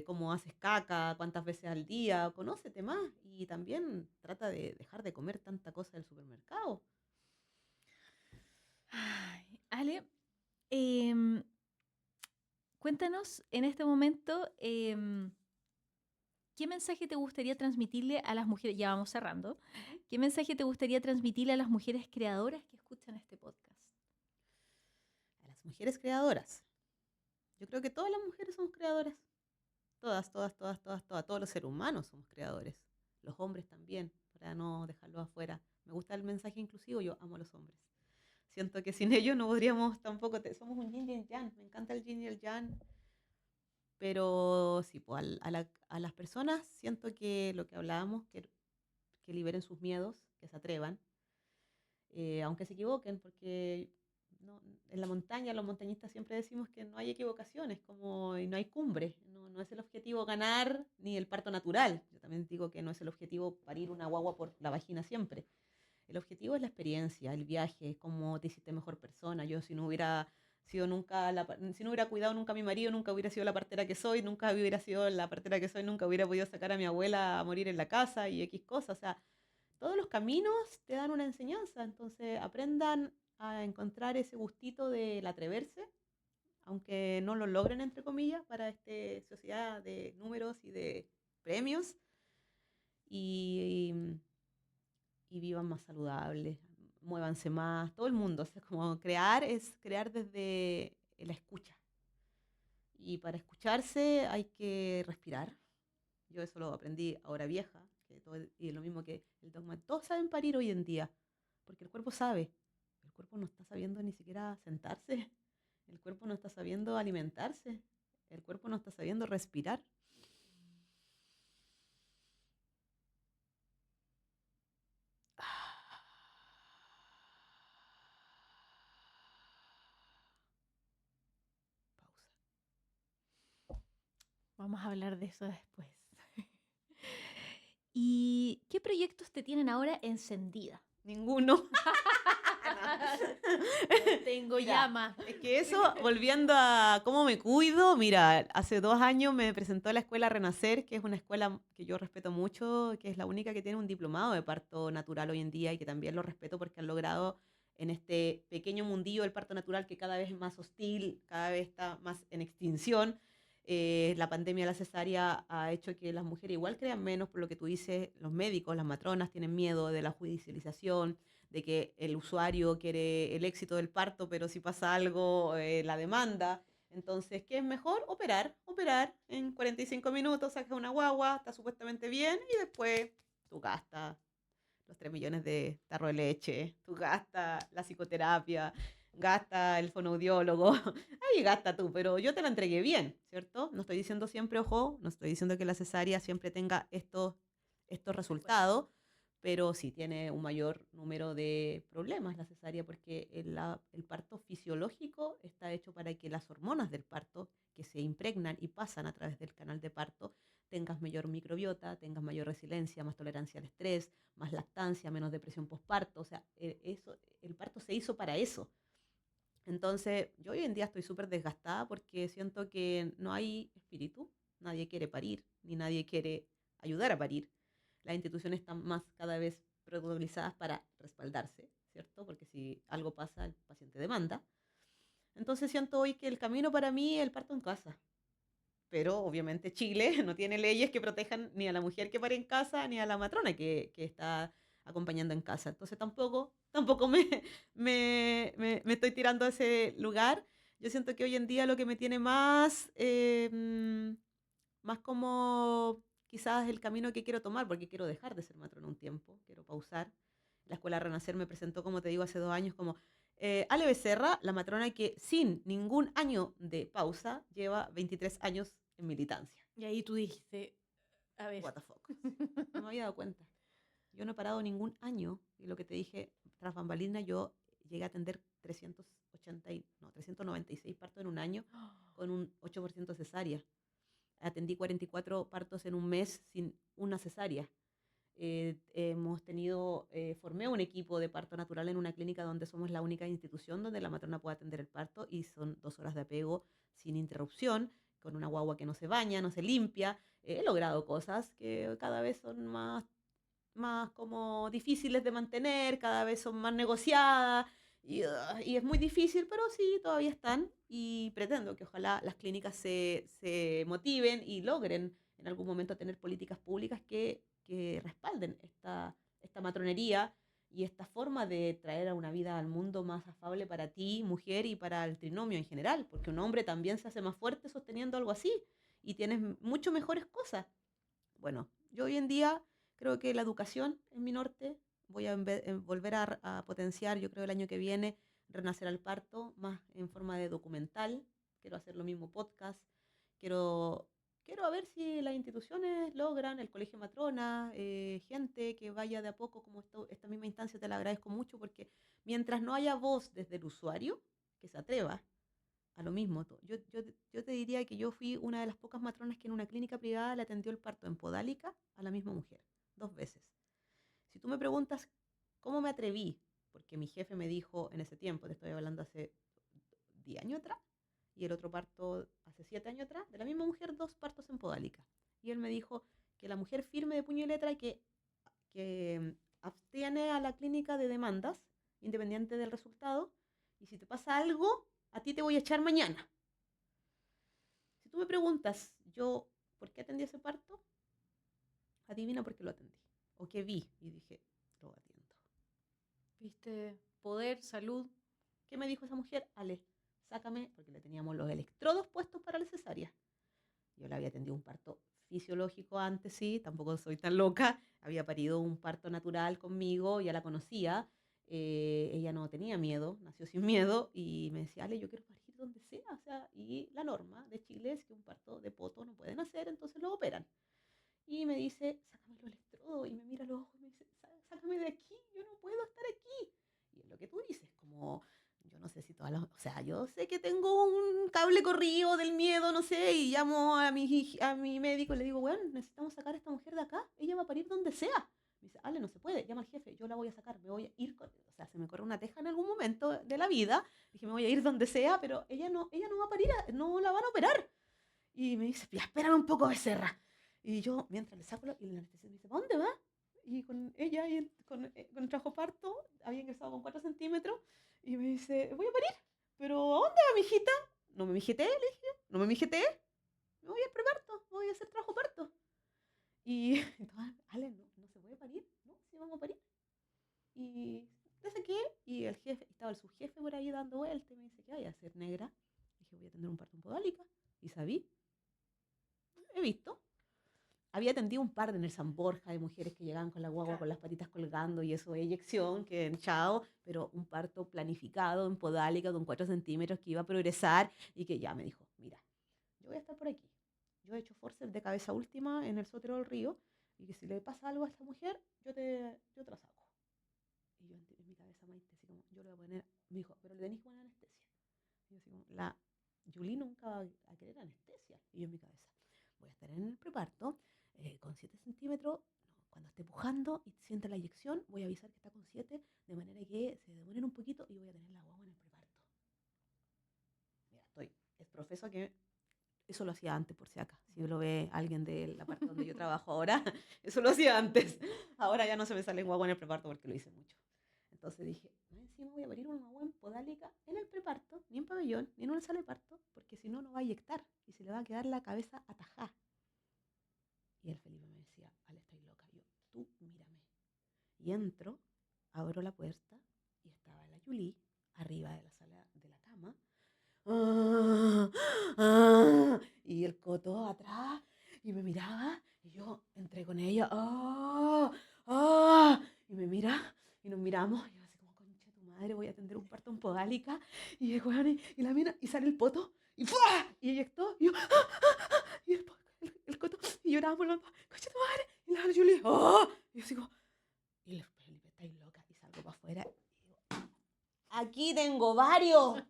cómo haces caca, cuántas veces al día, conócete más y también trata de dejar de comer tanta cosa del supermercado. Ay, Ale, em, cuéntanos en este momento, ¿qué mensaje te gustaría transmitirle a las mujeres? Ya vamos cerrando. ¿Qué mensaje te gustaría transmitirle a las mujeres creadoras que escuchan este podcast? A las mujeres creadoras. Yo creo que todas las mujeres somos creadoras. Todas, todas, todas, todas, todas. Todos los seres humanos somos creadores. Los hombres también, para no dejarlos afuera. Me gusta el mensaje inclusivo, yo amo a los hombres. Siento que sin ellos no podríamos tampoco, somos un yin y el yang. Me encanta el yin y el yang. Pero sí, pues, a las personas siento que lo que hablábamos, que liberen sus miedos, que se atrevan, aunque se equivoquen, porque en la montaña los montañistas siempre decimos que no hay equivocaciones, como y no hay cumbre, no es el objetivo ganar ni el parto natural. Yo también digo que no es el objetivo parir una guagua por la vagina siempre. El objetivo es la experiencia, el viaje, cómo te hiciste mejor persona. Yo si no hubiera sido nunca, si no hubiera cuidado nunca a mi marido, nunca hubiera sido la partera que soy, nunca hubiera sido la partera que soy, nunca hubiera podido sacar a mi abuela a morir en la casa y X cosas. O sea, todos los caminos te dan una enseñanza, entonces aprendan a encontrar ese gustito del atreverse, aunque no lo logren, entre comillas, para esta sociedad de números y de premios, y, y vivan más saludables, muévanse más, todo el mundo. O sea, como crear es crear desde la escucha. Y para escucharse hay que respirar. Yo eso lo aprendí ahora vieja, y lo mismo que el dogma. Todos saben parir hoy en día, porque el cuerpo sabe. El cuerpo no está sabiendo ni siquiera sentarse. El cuerpo no está sabiendo alimentarse. El cuerpo no está sabiendo respirar. Pausa. Vamos a hablar de eso después. ¿Y qué proyectos te tienen ahora encendida? Ninguno. Tengo Mira, llama. es que eso, volviendo a cómo me cuido, mira, hace 2 años me presentó a la escuela Renacer, que es una escuela que yo respeto mucho, que es la única que tiene un diplomado de parto natural hoy en día y que también lo respeto porque han logrado en este pequeño mundillo del parto natural que cada vez es más hostil, cada vez está más en extinción. La pandemia de la cesárea ha hecho que las mujeres igual crean menos, por lo que tú dices, los médicos, las matronas tienen miedo de la judicialización, de que el usuario quiere el éxito del parto, pero si pasa algo, la demanda. Entonces, ¿qué es mejor? Operar en 45 minutos, sacas una guagua, está supuestamente bien y después tú gastas los 3 millones de tarro de leche, tú gastas la psicoterapia, gasta el fonoaudiólogo, ahí gasta tú, pero yo te la entregué bien, ¿cierto? No estoy diciendo siempre, ojo, no estoy diciendo que la cesárea siempre tenga estos resultados, pero sí tiene un mayor número de problemas la cesárea porque el parto fisiológico está hecho para que las hormonas del parto que se impregnan y pasan a través del canal de parto tengas mayor microbiota, tengas mayor resiliencia, más tolerancia al estrés, más lactancia, menos depresión postparto. O sea, el parto se hizo para eso. Entonces, yo hoy en día estoy súper desgastada porque siento que no hay espíritu, nadie quiere parir, ni nadie quiere ayudar a parir. Las instituciones están más cada vez protocolizadas para respaldarse, ¿cierto? Porque si algo pasa, el paciente demanda. Entonces siento hoy que el camino para mí es el parto en casa. Pero obviamente Chile no tiene leyes que protejan ni a la mujer que pare en casa, ni a la matrona que está acompañando en casa. Entonces tampoco me estoy tirando a ese lugar. Yo siento que hoy en día lo que me tiene más como quizás el camino que quiero tomar, porque quiero dejar de ser matrona un tiempo, quiero pausar. La Escuela Renacer me presentó, como te digo, hace 2 años como Ale Becerra, la matrona que sin ningún año de pausa lleva 23 años en militancia. Y ahí tú dijiste, a ver. What the fuck. No me había dado cuenta. Yo no he parado ningún año. Y lo que te dije, tras bambalina, yo llegué a atender 396 partos en un año con un 8% cesárea. Atendí 44 partos en un mes sin una cesárea. Formé un equipo de parto natural en una clínica donde somos la única institución donde la matrona puede atender el parto y son 2 horas de apego sin interrupción, con una guagua que no se baña, no se limpia. He logrado cosas que cada vez son más como difíciles de mantener, cada vez son más negociadas y es muy difícil, pero sí, todavía están y pretendo que ojalá las clínicas se motiven y logren en algún momento tener políticas públicas que respalden esta matronería y esta forma de traer a una vida al mundo más afable para ti, mujer, y para el trinomio en general, porque un hombre también se hace más fuerte sosteniendo algo así y tienes mucho mejores cosas. Bueno, yo hoy en día creo que la educación es mi norte. Voy a volver a potenciar, yo creo el año que viene, Renacer al Parto, más en forma de documental. Quiero hacer lo mismo podcast. Quiero, quiero a ver si las instituciones logran, el Colegio Matrona, gente que vaya de a poco, como esta misma instancia, te la agradezco mucho, porque mientras no haya voz desde el usuario, que se atreva a lo mismo. Yo te diría que yo fui una de las pocas matronas que en una clínica privada le atendió el parto en Podálica a la misma mujer, 2 veces. Si tú me preguntas cómo me atreví, porque mi jefe me dijo en ese tiempo, te estoy hablando hace 10 años atrás, y el otro parto hace 7 años atrás, de la misma mujer, 2 partos en Podálica. Y él me dijo que la mujer firme de puño y letra y que abstiene a la clínica de demandas, independiente del resultado, y si te pasa algo, a ti te voy a echar mañana. Si tú me preguntas, yo, ¿por qué atendí ese parto? Adivina por qué lo atendí. O qué vi y dije, lo atiendo. ¿Viste? Poder, salud. ¿Qué me dijo esa mujer? Ale, sácame, porque le teníamos los electrodos puestos para la cesárea. Yo le había atendido un parto fisiológico antes, sí, tampoco soy tan loca. Había parido un parto natural conmigo, ya la conocía. Ella no tenía miedo, nació sin miedo y me decía, Ale, yo quiero parir donde sea. O sea, y la norma de Chile es que un parto de poto no pueden hacer, entonces lo operan. Y me dice, sácame los electrodos. Y me mira los ojos y me dice, sácame de aquí, yo no puedo estar aquí. Y es lo que tú dices, como, yo no sé si todas las, o sea, yo sé que tengo un cable corrido del miedo, no sé, y llamo a mi médico y le digo, bueno, necesitamos sacar a esta mujer de acá, ella va a parir donde sea. Me dice, Ale, no se puede, llama al jefe, yo la voy a sacar, me voy a ir, o sea, se me corre una teja en algún momento de la vida, dije, me voy a ir donde sea, pero ella no va a parir, no la van a operar. Y me dice, ya, espérame un poco, Becerra. Y yo, mientras le saco y la anestesia me dice, ¿para dónde va? Y con ella, con el trabajo parto, había ingresado con 4 centímetros, y me dice, voy a parir, pero ¿a dónde va, mijita? No me mijité, le dije, no me mijité, me voy a preparto, voy a hacer trabajo parto. Y entonces, Ale, no se puede parir, no, sí vamos a parir. Y le saqué, y el jefe, estaba el subjefe por ahí dando vueltas, y me dice, ¿qué voy a hacer, negra? Dije, voy a tener un parto en Podálica, y sabí, he visto. Había atendido un par en el San Borja de mujeres que llegaban con la guagua con las patitas colgando y eso, eyección, que chao, pero un parto planificado en Podálica con 4 centímetros que iba a progresar y que ya me dijo, mira, yo voy a estar por aquí. Yo he hecho forceps de cabeza última en el Sotero del Río y que si le pasa algo a esta mujer, yo te la saco. Y yo en mi cabeza, Maite, así como, yo le voy a poner, me dijo, pero le tenéis buena anestesia. Y yo así como, la Julie nunca va a querer anestesia. Y yo en mi cabeza, voy a estar en el preparto con 7 centímetros, no, cuando esté pujando y sienta la inyección, voy a avisar que está con 7, de manera que se demoren un poquito y voy a tener la guagua en el preparto. Mira, es profeso que Eso lo hacía antes, por si acaso. Si lo ve alguien de la parte donde yo trabajo ahora, eso lo hacía antes. Ahora ya no se me sale guagua en el preparto porque lo hice mucho. Entonces dije, más encima voy a abrir una guagua en podálica en el preparto, ni en pabellón, ni en una sala de parto, porque si no, no va a eyectar y se le va a quedar la cabeza atajada. Y el Felipe me decía, Ale, estáis loca. Y yo, tú mírame. Y entro, abro la puerta y estaba la Yuli arriba de la sala de la cama. ¡Ah! ¡Ah! Y el Coto atrás y me miraba y yo entré con ella. ¡Ah! ¡Ah! Y me mira y nos miramos y yo así como, concha tu madre, voy a atender un parto en podálica. Y, y la mina y sale el poto y ¡fua! Y eyectó y yo ¡ah! ¡Ah! ¡Ah! Y el Coto y llorábamos los dos, concha tu madre. Y la Julie ¡ah! Y yo así como, y el Felipe, estáis loca. Y salgo para afuera y digo, aquí tengo varios.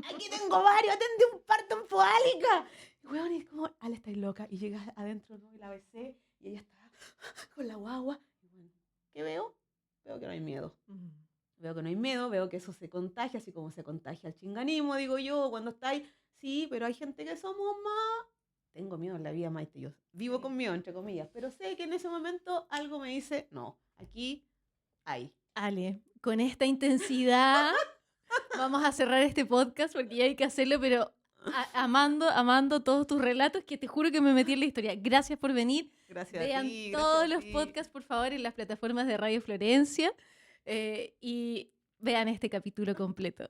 Aquí tengo varios. Atendí un parto en podálica. Y weón, y es como, Ale, estáis loca. Y llegas adentro, ¿no? Y la besé. Y ella está con la guagua. Y bueno, ¿qué veo? Veo que no hay miedo. Veo que no hay miedo. Veo que eso se contagia, así como se contagia el chinganismo, digo yo, cuando estáis. Sí, pero hay gente que somos más. Tengo miedo en la vida, Maite. Yo vivo con miedo, entre comillas. Pero sé que en ese momento algo me dice, no, aquí hay. Ale, con esta intensidad vamos a cerrar este podcast porque ya hay que hacerlo, pero amando todos tus relatos, que te juro que me metí en la historia. Gracias por venir. Gracias Vean a ti. todos Gracias a los ti. podcasts, por favor, en las plataformas de Radio Florencia y vean este capítulo completo.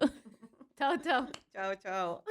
Chao, chao. Chao, chao.